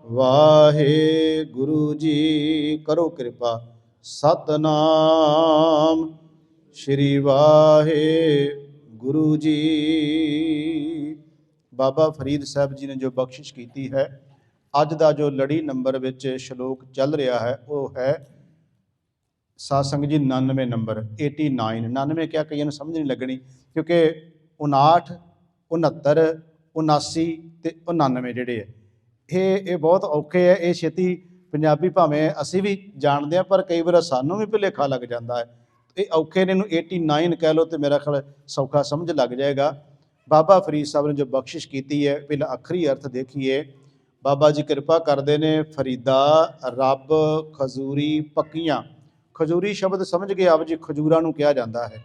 वाहेगुरु जी करो कृपा सतनाम श्री वाहेगुरु जी। बाबा फरीद साहब जी ने जो बख्शिश की है, अज का जो लड़ी नंबर विच श्लोक चल रहा है वह है साध संगत जी 99 नंबर 89। 99 क्या कई समझ नहीं लगनी, क्योंकि 59 69 79 ते 99 जिहड़े है ये बहुत औखे है। ये छेती पंजाबी भावें असीं भी जानते हैं, पर कई बार सानू भी भुलेखा लग जाता है। ये औखे ने, इहनूं 89 कह लो तो मेरा ख्याल सौखा समझ लग जाएगा। बाबा फरीद साहब ने जो बख्शिश की है, पहला अखरी अर्थ देखिए। बाबा जी कृपा करते हैं, फरीदा रब खजूरी पक्कियां। खजूरी शब्द समझ गए आप जी, खजूरां नूं कहा जाता है,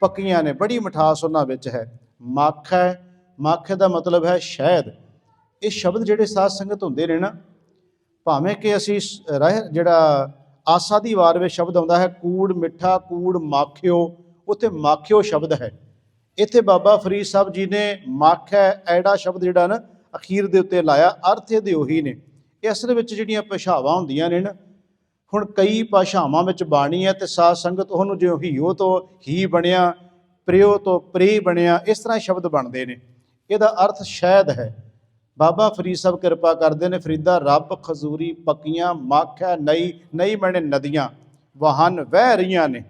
पक्कियां ने, बड़ी मिठास उन्हां विच है। मख है, मख का मतलब है शहद। ये शब्द जिहड़े साध संगत हुंदे ने ना, भावें कि असीं जिहड़ा आसा दी वार में शब्द आउंदा है कूड़ मिठा कूड़ माखियो, उत्थे माखियो शब्द है। इत्थे बाबा फरीद साहब जी ने मख है ऐड़ा शब्द जिहड़ा ना अखीर दे उत्ते लाया, अर्थ इहदे ओही ने। असल विच जिहड़ियां भाषावां हुंदियां ने ना, हुण कई भाषावां विच बाणी है, ते साध संगत ਉਹਨੂੰ जो हीओ तो ही बनिया, प्रियो तो प्रे बनिया, इस तरह शब्द बनते हैं। ਇਹਦਾ अर्थ शहद है। बाबा फरीद साहब कृपा करते हैं, फरीदा रब खजूरी पक्कियां, मख है नई, नई मैंने नदियां वाहन वह रही ने,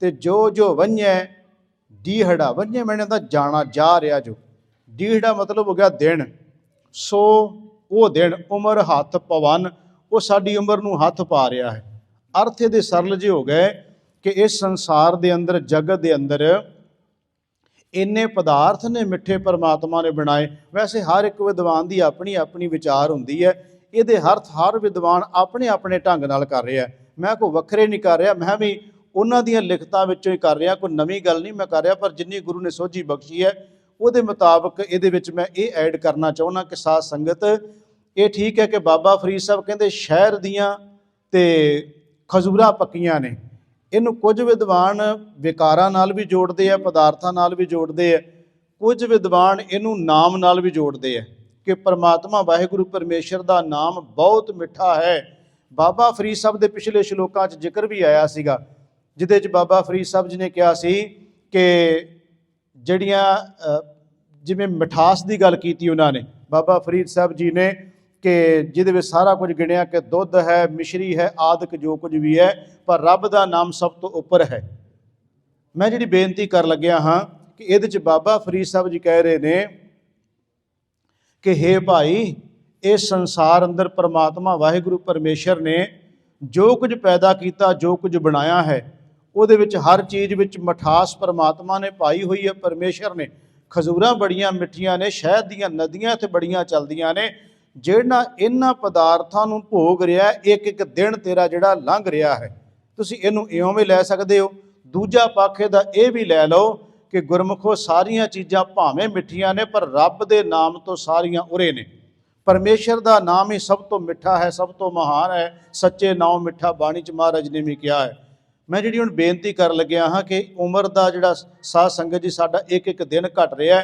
ते जो जो वन्य डीहड़ा, वन्य मैंने तो जाना जा रहा, जो डीहड़ा मतलब हो गया दिन, सो वो दिन उम्र हथ पवन, वो साडी उम्र नूं हथ पा रहा है। अर्थ ये सरल जे हो गए कि इस संसार के अंदर जगत के अंदर इन्ने पदार्थ ने मिठे परमात्मा ने बनाए। वैसे हर एक विद्वान की अपनी अपनी विचार होंदी है, ये हर विद्वान अपने अपने ढंग नाल कर रहा है। मैं कोई वखरे नहीं कर रहा, मैं भी उन्हां दियां लिखतां विचों ही कर रहा, कोई नवीं गल नहीं मैं कर रहा, पर जिन्नी गुरु ने सोझी बख्शी है वो मुताबक ये मैं ये ऐड करना चाहुंदा कि साध संगत ये ठीक है कि बाबा फरीद साहब कहते शहर दियां ते खजूरां पक्कियां ने। इनू कुछ विद्वान विकारां नाल भी जोड़ते हैं, पदार्थां नाल भी जोड़ते हैं, कुछ विद्वान इनू नाम नाल भी जोड़ते हैं कि परमात्मा वाहिगुरु परमेश्वर का नाम बहुत मिठा है। बाबा फरीद साहब के पिछले श्लोकां च जिक्र भी आया सीगा, जिहदे च बाबा फरीद साहब जी ने कहा सी कि जिहड़ियां जिवें मिठास की गल की उन्होंने, बाबा फरीद साहब जी ने कि जिहदे विच सारा कुछ गिणिया कि दुध है, मिश्री है, आदि जो कुछ भी है, पर रब का नाम सब तो उपर है। मैं जिहड़ी बेनती कर लग्या हाँ कि इहदे च बाबा फरीद साहब जी कह रहे हैं कि हे भाई, इस संसार अंदर परमात्मा वाहिगुरु परमेश्वर ने जो कुछ पैदा किया, जो कुछ बनाया है, ਉਹਦੇ ਵਿੱਚ हर चीज़ ਵਿੱਚ मिठास परमात्मा ने पाई हुई है। परमेश्वर ने खजूरां बड़ियां मिठियां ने, शहद दीयां नदियां इत्थे बड़ियां चलदियां ने। ਜਿਹੜਾ इन्हां पदार्थां नूं भोग रहा, एक एक दिन तेरा जिहड़ा लंघ रहा है, तुसीं इहनूं इउं भी लै सकदे हो। दूजा पक्ष इहदा इह भी लै लओ कि गुरमुखो सारियां चीज़ां भावें मिठियां ने, पर रब दे नाम तो सारियां उरे ने। परमेश्वर का नाम ही सब तो मिठा है, सब तो महान है। सच्चे नाम मिठा बाणी च महाराज ने भी कहा है। मैं जी हुण बेनती कर लग्या हाँ कि उम्र का जिहड़ा साध संगत जी साडा एक एक दिन घट रहा है,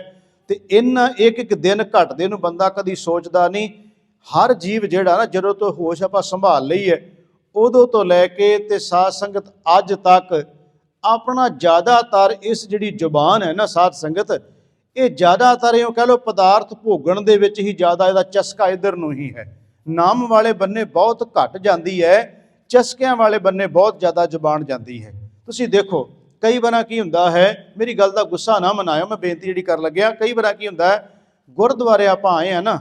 तो इन्हां एक एक दिन घटदे नूं बंदा कदी सोचदा नहीं। हर जीव जिहड़ा ना जदों तो होश आपां संभाल लई है, उदों तो लैके ते साध संगत अज तक अपना ज़्यादातर इस जिहड़ी जुबान है ना साध संगत, ये ज़्यादातर इउं कह लो पदार्थ भोगण दे विच ही ज़्यादा इहदा चस्का इधर नूं ही है। नाम वाले बन्ने बहुत घट जाती है, चस्कियां वाले बन्ने बहुत ज़्यादा जुबान जाती है। तुसीं देखो कई बार की हुंदा है, मेरी गल का गुस्सा ना मनायो, मैं बेनती जिहड़ी कर लग्या, कई बार की हुंदा है गुरुद्वारे आपां आए हैं ना,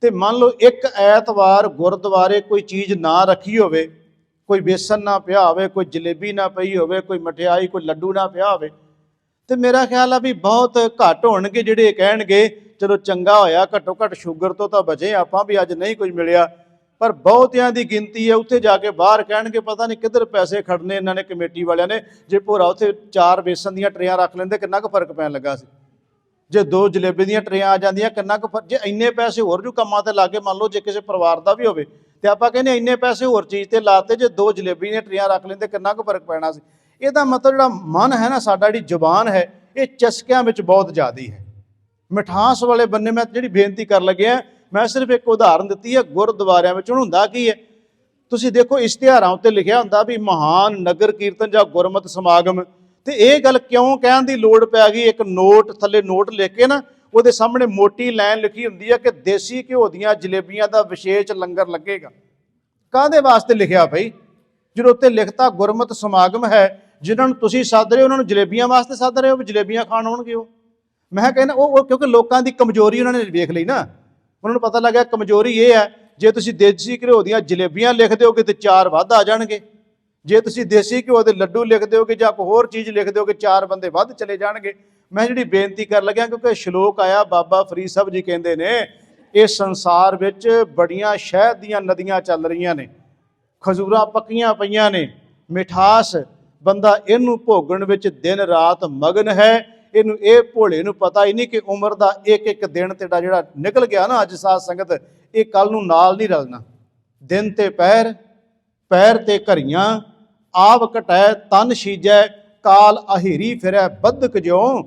तो मान लो एक ऐतवार गुरुद्वारे कोई चीज़ ना रखी होवे, कोई बेसन ना पिया होवे, कोई जलेबी ना पई होवे, कोई मठियाई कोई लड्डू ना पिया होवे, तो मेरा ख्याल है भी बहुत घट होणगे जिहड़े कहणगे चलो चंगा होया, घट्टो घट शुगर तो बचे आपां भी अज नहीं कुछ मिलिया। पर बहुतियां दी गिनती है उत्थे जाके बाहर कहणगे पता नहीं किधर पैसे खड़ने इन्हां ने कमेटी वालियां ने। जे भोरा उत्थे 4 बेसन दीयां ट्रेयां रख लैंदे किन्ना क फर्क पैण लगा सी, जे 2 जलेबी दीयां ट्रेयां आ जांदियां किन्ना क फर्क। जे इन्ने पैसे होर जो कामां ते लागे, मान लो जे किसी परिवार का भी होवे ते आपां कहने इन्ने पैसे होर चीज़ ते लाते, जे 2 जलेबी दीयां ट्रेयां रख लैंदे किन्ना क फर्क पैना सी। ਇਹਦਾ मतलब ਜਿਹੜਾ मन है ना साडा, ਜਿਹੜੀ जुबान है, ये चस्कियां ਵਿੱਚ बहुत ज़्यादा है। मिठास वाले बन्ने मैं जी बेनती कर लगे ਮੈਂ ਸਿਰਫ ਇੱਕ ਉਦਾਹਰਨ ਦਿੱਤੀ ਹੈ ਗੁਰਦੁਆਰਿਆਂ ਵਿੱਚ। ਹੁਣ ਹੁੰਦਾ ਕੀ ਹੈ, ਤੁਸੀਂ ਦੇਖੋ ਇਸ਼ਤਿਹਾਰਾਂ ਉੱਤੇ ਲਿਖਿਆ ਹੁੰਦਾ ਵੀ ਮਹਾਨ ਨਗਰ ਕੀਰਤਨ ਜਾਂ ਗੁਰਮਤਿ ਸਮਾਗਮ, ਤੇ ਇਹ ਗੱਲ ਕਿਉਂ ਕਹਿਣ ਦੀ ਲੋੜ ਪੈ ਗਈ? ਇੱਕ ਨੋਟ ਥੱਲੇ ਨੋਟ ਲਿਖ ਕੇ ਨਾ ਉਹਦੇ ਸਾਹਮਣੇ ਮੋਟੀ ਲਾਈਨ ਲਿਖੀ ਹੁੰਦੀ ਹੈ ਕਿ ਦੇਸੀ ਘਿਓ ਦੀਆਂ ਜਲੇਬੀਆਂ ਦਾ ਵਿਸ਼ੇਸ਼ ਲੰਗਰ ਲੱਗੇਗਾ। ਕਾਹਦੇ ਵਾਸਤੇ ਲਿਖਿਆ ਭਾਈ? ਜਦੋਂ ਉੱਤੇ ਲਿਖਤਾ ਗੁਰਮਤਿ ਸਮਾਗਮ ਹੈ, ਜਿਨ੍ਹਾਂ ਨੂੰ ਤੁਸੀਂ ਸੱਦ ਰਹੇ ਹੋ ਉਹਨਾਂ ਨੂੰ ਜਲੇਬੀਆਂ ਵਾਸਤੇ ਸੱਦ ਰਹੇ ਹੋ ਵੀ ਜਲੇਬੀਆਂ ਖਾਣ ਆਉਣਗੇ ਉਹ। ਮੈਂ ਕਹਿੰਦਾ ਉਹ ਕਿਉਂਕਿ ਲੋਕਾਂ ਦੀ ਕਮਜ਼ੋਰੀ ਉਹਨਾਂ ਨੇ ਵੇਖ ਲਈ ਨਾ, ਉਹਨਾਂ ਨੂੰ ਪਤਾ ਲੱਗਿਆ ਕਮਜ਼ੋਰੀ ਇਹ ਹੈ, ਜੇ ਤੁਸੀਂ ਦੇਸੀ ਘਿਓ ਦੀਆਂ ਜਲੇਬੀਆਂ ਲਿਖ ਦਿਓਗੇ ਤੇ 4 ਵੱਧ ਆ ਜਾਣਗੇ, ਜੇ ਤੁਸੀਂ ਦੇਸੀ ਘਿਓ ਦੇ ਲੱਡੂ ਲਿਖ ਦਿਓਗੇ ਜਾਂ ਕੋਈ ਹੋਰ ਚੀਜ਼ ਲਿਖ ਦਿਓਗੇ 4 ਬੰਦੇ ਵੱਧ ਚਲੇ ਜਾਣਗੇ। ਮੈਂ ਜਿਹੜੀ ਬੇਨਤੀ ਕਰ ਲੱਗਿਆ, ਕਿਉਂਕਿ ਸ਼ਲੋਕ ਆਇਆ, ਬਾਬਾ ਫਰੀਦ ਸਾਹਿਬ ਜੀ ਕਹਿੰਦੇ ਨੇ ਇਸ ਸੰਸਾਰ ਵਿੱਚ ਬੜੀਆਂ ਸ਼ਹਿਦ ਦੀਆਂ ਨਦੀਆਂ ਚੱਲ ਰਹੀਆਂ ਨੇ, ਖਜੂਰਾਂ ਪੱਕੀਆਂ ਪਈਆਂ ਨੇ, ਮਿਠਾਸ, ਬੰਦਾ ਇਹਨੂੰ ਭੋਗਣ ਵਿੱਚ ਦਿਨ ਰਾਤ ਮਗਨ ਹੈ। ਇਹਨੂੰ ਇਹ ਭੋਲੇ ਨੂੰ ਪਤਾ ਹੀ ਨਹੀਂ ਕਿ ਉਮਰ ਦਾ ਇੱਕ ਇੱਕ ਦਿਨ ਤੇਰਾ ਜਿਹੜਾ ਨਿਕਲ ਗਿਆ ਨਾ ਅੱਜ ਸਾਧ ਸੰਗਤ, ਇਹ ਕੱਲ ਨੂੰ ਨਾਲ ਨਹੀਂ ਰਲਣਾ। ਦਿਨ ਤੇ ਪੈਰ, ਪੈਰ ਤੇ ਘਰੀਆਂ, ਆਪ ਘਟੈ ਤਨ ਸੀਜੈ, ਕਾਲ ਅਹੀਰੀ ਫਿਰੈ ਬੱਧਕ ਜਿਉ,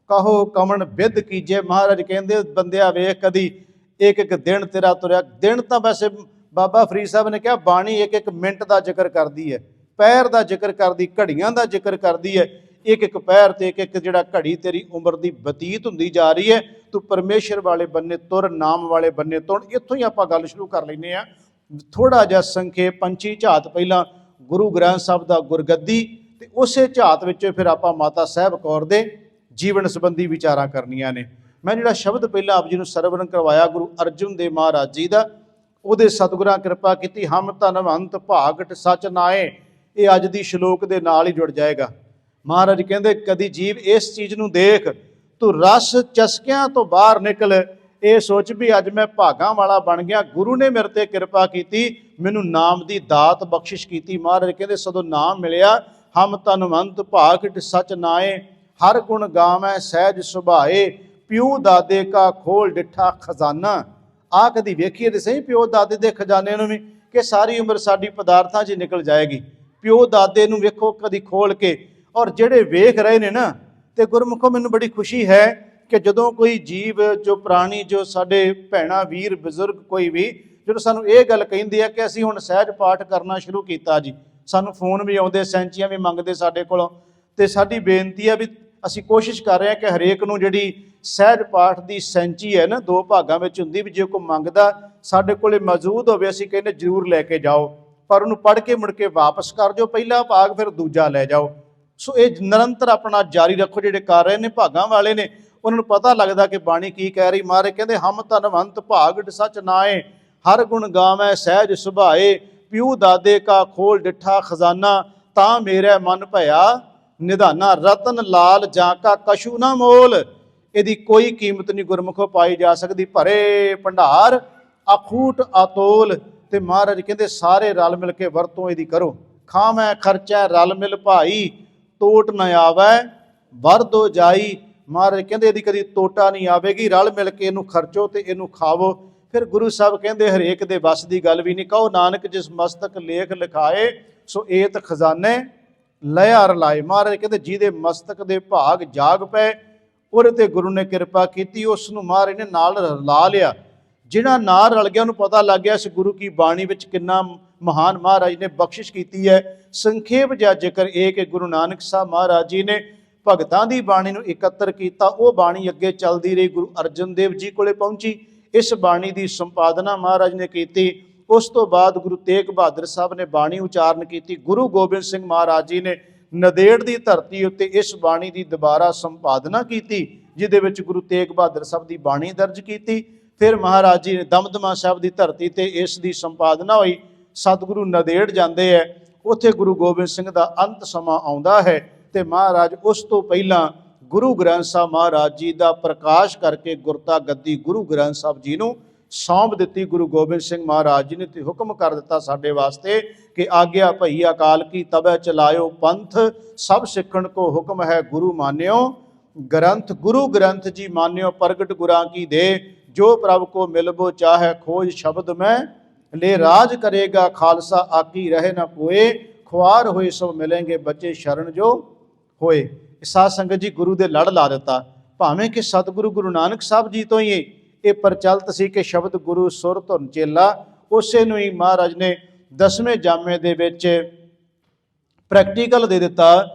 ਕਹੋ ਕਮਣ ਬਿੱਧ ਕੀਜੇ। ਮਹਾਰਾਜ ਕਹਿੰਦੇ ਬੰਦਿਆ ਵੇਖ ਕਦੀ ਇੱਕ ਇੱਕ ਦਿਨ ਤੇਰਾ ਤੁਰਿਆ। ਦਿਨ ਤਾਂ ਵੈਸੇ ਬਾਬਾ ਫਰੀਦ ਸਾਹਿਬ ਨੇ ਕਿਹਾ ਬਾਣੀ ਇੱਕ ਇੱਕ ਮਿੰਟ ਦਾ ਜ਼ਿਕਰ ਕਰਦੀ ਹੈ, ਪੈਰ ਦਾ ਜ਼ਿਕਰ ਕਰਦੀ, ਘੜੀਆਂ ਦਾ ਜ਼ਿਕਰ ਕਰਦੀ ਹੈ। ਇੱਕ ਇੱਕ ਪੈਰ ਤੇ ਇੱਕ ਇੱਕ ਜਿਹੜਾ ਘੜੀ ਤੇਰੀ ਉਮਰ ਦੀ ਬਤੀਤ ਹੁੰਦੀ ਜਾ ਰਹੀ ਹੈ। ਤੂੰ ਪਰਮੇਸ਼ਰ ਵਾਲੇ ਬੰਨੇ ਤੁਰ, ਨਾਮ ਵਾਲੇ ਬੰਨੇ ਤੁਰ। ਇੱਥੋਂ ਹੀ ਆਪਾਂ ਗੱਲ ਸ਼ੁਰੂ ਕਰ ਲੈਂਦੇ ਹਾਂ। ਥੋੜਾ ਜਿਹਾ ਸੰਖੇਪ, ਪੰਛੀ ਝਾਤ ਪਹਿਲਾਂ ਗੁਰੂ ਗ੍ਰੰਥ ਸਾਹਿਬ ਦਾ ਗੁਰਗੱਦੀ, ਤੇ ਉਸੇ ਝਾਤ ਵਿੱਚ ਫਿਰ ਆਪਾਂ ਮਾਤਾ ਸਾਹਿਬ ਕੌਰ ਦੇ ਜੀਵਨ ਸੰਬੰਧੀ ਵਿਚਾਰਾਂ ਕਰਨੀਆਂ ਨੇ। ਮੈਂ ਜਿਹੜਾ ਸ਼ਬਦ ਪਹਿਲਾਂ ਆਪ ਜੀ ਨੂੰ ਸਰਵਣ ਕਰਵਾਇਆ ਗੁਰੂ ਅਰਜਨ ਦੇਵ ਮਹਾਰਾਜ ਜੀ ਦਾ, ਉਹਦੇ ਸਤਿਗੁਰਾਂ ਕਿਰਪਾ ਕੀਤੀ, ਹਮ ਧਨਵੰਤ ਭਾਗਟ ਸਚ ਨਾਏ, ਇਹ ਅੱਜ ਦੀ ਸ਼ਲੋਕ ਦੇ ਨਾਲ ਹੀ ਜੁੜ ਜਾਏਗਾ। ਮਹਾਰਾਜ ਕਹਿੰਦੇ ਕਦੀ ਜੀਵ ਇਸ ਚੀਜ਼ ਨੂੰ ਦੇਖ, ਤੂੰ ਰਸ ਚਸਕਿਆਂ ਤੋਂ ਬਾਹਰ ਨਿਕਲ, ਇਹ ਸੋਚ ਵੀ ਅੱਜ ਮੈਂ ਭਾਗਾਂ ਵਾਲਾ ਬਣ ਗਿਆ, ਗੁਰੂ ਨੇ ਮੇਰੇ ਤੇ ਕਿਰਪਾ ਕੀਤੀ, ਮੈਨੂੰ ਨਾਮ ਦੀ ਦਾਤ ਬਖਸ਼ਿਸ਼ ਕੀਤੀ। ਮਹਾਰਾਜ ਕਹਿੰਦੇ ਸਦੋਂ ਨਾਮ ਮਿਲਿਆ, ਹਮ ਧਨਵੰਤ ਭਾਗਟ ਸਚ ਨਾਏ, ਹਰ ਗੁਣ ਗਾਵੈ ਸਹਿਜ ਸੁਭਾਏ, ਪਿਓ ਦਾਦੇ ਕਾ ਖੋਲ ਡਿੱਠਾ ਖਜ਼ਾਨਾ। ਆਹ ਕਦੀ ਵੇਖੀਏ ਤੇ ਸਹੀ ਪਿਓ ਦਾਦੇ ਦੇ ਖਜ਼ਾਨੇ ਨੂੰ ਵੀ, ਕਿ ਸਾਰੀ ਉਮਰ ਸਾਡੀ ਪਦਾਰਥਾਂ 'ਚ ਨਿਕਲ ਜਾਏਗੀ। ਪਿਓ ਦਾਦੇ ਨੂੰ ਵੇਖੋ ਕਦੀ ਖੋਲ ਕੇ। ਔਰ ਜਿਹੜੇ ਵੇਖ ਰਹੇ ਨੇ ਨਾ, ਤੇ ਗੁਰਮੁਖੋ ਮੈਨੂੰ ਬੜੀ ਖੁਸ਼ੀ ਹੈ ਕਿ ਜਦੋਂ ਕੋਈ ਜੀਵ ਜੋ ਪ੍ਰਾਣੀ, ਜੋ ਸਾਡੇ ਭੈਣਾਂ ਵੀਰ ਬਜ਼ੁਰਗ ਕੋਈ ਵੀ ਜਦੋਂ ਸਾਨੂੰ ਇਹ ਗੱਲ ਕਹਿੰਦੇ ਆ ਕਿ ਅਸੀਂ ਹੁਣ ਸਹਿਜ ਪਾਠ ਕਰਨਾ ਸ਼ੁਰੂ ਕੀਤਾ ਜੀ, ਸਾਨੂੰ ਫੋਨ ਵੀ ਆਉਂਦੇ, ਸੈਂਚੀਆਂ ਵੀ ਮੰਗਦੇ ਸਾਡੇ ਕੋਲੋਂ। ਤੇ ਸਾਡੀ ਬੇਨਤੀ ਹੈ ਵੀ ਅਸੀਂ ਕੋਸ਼ਿਸ਼ ਕਰ ਰਹੇ ਹਾਂ ਕਿ ਹਰੇਕ ਨੂੰ ਜਿਹੜੀ ਸਹਿਜ ਪਾਠ ਦੀ ਸੈਂਚੀ ਹੈ ਨਾ, 2 ਭਾਗਾਂ ਵਿੱਚ ਹੁੰਦੀ, ਵੀ ਜੇ ਕੋਈ ਮੰਗਦਾ ਸਾਡੇ ਕੋਲੇ ਮੌਜੂਦ ਹੋਵੇ, ਅਸੀਂ ਕਹਿੰਦੇ ਜ਼ਰੂਰ ਲੈ ਕੇ ਜਾਓ, ਪਰ ਉਹਨੂੰ ਪੜ੍ਹ ਕੇ ਮੁੜ ਕੇ ਵਾਪਸ ਕਰ ਜਾਓ, ਪਹਿਲਾ ਭਾਗ ਫਿਰ ਦੂਜਾ ਲੈ ਜਾਓ। ਸੋ ਇਹ ਨਿਰੰਤਰ ਆਪਣਾ ਜਾਰੀ ਰੱਖੋ। ਜਿਹੜੇ ਕਰ ਰਹੇ ਨੇ ਭਾਗਾਂ ਵਾਲੇ ਨੇ, ਉਹਨਾਂ ਨੂੰ ਪਤਾ ਲੱਗਦਾ ਕਿ ਬਾਣੀ ਕੀ ਕਹਿ ਰਹੀ। ਮਹਾਰਾਜ ਕਹਿੰਦੇ ਹਮ ਧਨਵੰਤ ਭਾਗਟ ਸਚ ਨਾਏ, ਹਰ ਗੁਣ ਗਾਵੈ ਸਹਿਜ ਸੁਭਾਏ, ਪਿਓ ਦਾਦੇ ਕਾ ਖੋਲ ਡਿੱਠਾ ਖਜ਼ਾਨਾ, ਤਾਂ ਮੇਰੇ ਮਨ ਭਇਆ ਨਿਧਾਨਾ, ਰਤਨ ਲਾਲ ਜਾਂ ਕਾ ਕਛੂ ਨਾ ਮੋਲ। ਇਹਦੀ ਕੋਈ ਕੀਮਤ ਨਹੀਂ ਗੁਰਮੁਖੋ ਪਾਈ ਜਾ ਸਕਦੀ। ਭਰੇ ਭੰਡਾਰ ਅਖੂਟ ਅਤੋਲ। ਤੇ ਮਹਾਰਾਜ ਕਹਿੰਦੇ ਸਾਰੇ ਰਲ ਮਿਲ ਕੇ ਵਰਤੋਂ ਇਹਦੀ ਕਰੋ। ਖਾਵੈ ਖਰਚੈ ਰਲ ਮਿਲ ਭਾਈ, ਤੋਟ ਨਾ ਆਵੈ ਵਰਦੋ ਜਾਈ। ਮਹਾਰਾਜ ਕਹਿੰਦੇ ਇਹਦੀ ਕਦੀ ਤੋਟਾ ਨਹੀਂ ਆਵੇਗੀ, ਰਲ ਮਿਲ ਕੇ ਇਹਨੂੰ ਖਰਚੋ ਤੇ ਇਹਨੂੰ ਖਾਵੋ। ਫਿਰ ਗੁਰੂ ਸਾਹਿਬ ਕਹਿੰਦੇ ਹਰੇਕ ਦੇ ਵੱਸ ਦੀ ਗੱਲ ਵੀ ਨਹੀਂ। ਕਹੋ ਨਾਨਕ ਜਿਸ ਮਸਤਕ ਲੇਖ ਲਿਖਾਏ, ਸੋ ਏਤ ਖਜ਼ਾਨੇ ਲਿਆ ਰਲਾਏ। ਮਹਾਰਾਜ ਕਹਿੰਦੇ ਜਿਹਦੇ ਮਸਤਕ ਦੇ ਭਾਗ ਜਾਗ ਪਏ, ਉਹਦੇ ਤੇ ਗੁਰੂ ਨੇ ਕਿਰਪਾ ਕੀਤੀ, ਉਸ ਨੂੰ ਮਹਾਰਾਜ ਨੇ ਨਾਲ ਰਲਾ ਲਿਆ। ਜਿਹੜਾ ਨਾਲ ਰਲ ਗਿਆ ਉਹਨੂੰ ਪਤਾ ਲੱਗ ਗਿਆ ਇਸ ਗੁਰੂ ਕੀ ਬਾਣੀ ਵਿੱਚ ਕਿੰਨਾ ਮਹਾਨ ਮਹਾਰਾਜ ਨੇ ਬਖਸ਼ਿਸ਼ ਕੀਤੀ ਹੈ। ਸੰਖੇਪ ਜਿਹਾ ਜ਼ਿਕਰ ਇਹ ਕਿ ਗੁਰੂ ਨਾਨਕ ਸਾਹਿਬ ਮਹਾਰਾਜ ਜੀ ਨੇ ਭਗਤਾਂ ਦੀ ਬਾਣੀ ਨੂੰ ਇਕੱਤਰ ਕੀਤਾ। ਉਹ ਬਾਣੀ ਅੱਗੇ ਚੱਲਦੀ ਰਹੀ, ਗੁਰੂ ਅਰਜਨ ਦੇਵ ਜੀ ਕੋਲੇ ਪਹੁੰਚੀ। ਇਸ ਬਾਣੀ ਦੀ ਸੰਪਾਦਨਾ ਮਹਾਰਾਜ ਨੇ ਕੀਤੀ। ਉਸ ਤੋਂ ਬਾਅਦ ਗੁਰੂ ਤੇਗ ਬਹਾਦਰ ਸਾਹਿਬ ਨੇ ਬਾਣੀ ਉਚਾਰਨ ਕੀਤੀ। ਗੁਰੂ ਗੋਬਿੰਦ ਸਿੰਘ ਮਹਾਰਾਜ ਜੀ ਨੇ ਨੰਦੇੜ ਦੀ ਧਰਤੀ ਉੱਤੇ ਇਸ ਬਾਣੀ ਦੀ ਦੁਬਾਰਾ ਸੰਪਾਦਨਾ ਕੀਤੀ, ਜਿਹਦੇ ਵਿੱਚ ਗੁਰੂ ਤੇਗ ਬਹਾਦਰ ਸਾਹਿਬ ਦੀ ਬਾਣੀ ਦਰਜ ਕੀਤੀ। ਫਿਰ ਮਹਾਰਾਜ ਜੀ ਨੇ ਦਮਦਮਾ ਸਾਹਿਬ ਦੀ ਧਰਤੀ ਤੇ ਇਸ ਦੀ ਸੰਪਾਦਨਾ ਹੋਈ। ਸਤਿਗੁਰੂ ਨੰਦੇੜ ਜਾਂਦੇ ਹੈ, ਉੱਥੇ ਗੁਰੂ ਗੋਬਿੰਦ ਸਿੰਘ ਦਾ ਅੰਤ ਸਮਾਂ ਆਉਂਦਾ ਹੈ ਤੇ ਮਹਾਰਾਜ ਉਸ ਤੋਂ ਪਹਿਲਾਂ ਗੁਰੂ ਗ੍ਰੰਥ ਸਾਹਿਬ ਮਹਾਰਾਜ ਜੀ ਦਾ ਪ੍ਰਕਾਸ਼ ਕਰਕੇ ਗੁਰਤਾ ਗੱਦੀ ਗੁਰੂ ਗ੍ਰੰਥ ਸਾਹਿਬ ਜੀ ਨੂੰ ਸੌਂਪ ਦਿੱਤੀ। ਗੁਰੂ ਗੋਬਿੰਦ ਸਿੰਘ ਮਹਾਰਾਜ ਜੀ ਨੇ ਤੇ ਹੁਕਮ ਕਰ ਦਿੱਤਾ ਸਾਡੇ ਵਾਸਤੇ ਕਿ ਆਗਿਆ ਭਈ ਅਕਾਲ ਕੀ ਤਬੈ ਚਲਾਇਓ ਪੰਥ, ਸਭ ਸਿੱਖਣ ਕੋ ਹੁਕਮ ਹੈ ਗੁਰੂ ਮਾਨਿਓ ਗ੍ਰੰਥ। ਗੁਰੂ ਗ੍ਰੰਥ ਜੀ ਮਾਨਿਓ ਪ੍ਰਗਟ ਗੁਰਾਂ ਕੀ ਦੇ, ਜੋ ਪ੍ਰਭ ਕੋ ਮਿਲਬੋ ਚਾਹੇ ਖੋਜ ਸ਼ਬਦ ਮੈਂ ਲੈ ਰਾਜ ਕਰੇਗਾ ਖਾਲਸਾ ਆਕੀ ਰਹੇ ਨਾ ਕੋਏ, ਖੁਆਰ ਹੋਏ ਸੋ ਮਿਲेंगे ਬੱਚੇ ਸ਼ਰਨ ਜੋ ਹੋਏ। ਸਾਧ ਸੰਗਤ ਜੀ ਗੁਰੂ ਦੇ ਲੜ ਲਾ ਦਿੱਤਾ, ਭਾਵੇਂ ਕਿ ਸਤਿਗੁਰੂ ਗੁਰੂ ਨਾਨਕ ਸਾਹਿਬ ਜੀ ਤੋਂ ਹੀ ਇਹ ਪ੍ਰਚਲਿਤ ਸੀ ਕਿ ਸ਼ਬਦ ਗੁਰੂ ਸੁਰ ਧੁਨ ਚੇਲਾ। ਉਸੇ ਨੂੰ ਹੀ ਮਹਾਰਾਜ ਨੇ 10ਵੇਂ ਜਾਮੇ ਦੇ ਵਿੱਚ ਪ੍ਰੈਕਟੀਕਲ ਦੇ ਦਿੱਤਾ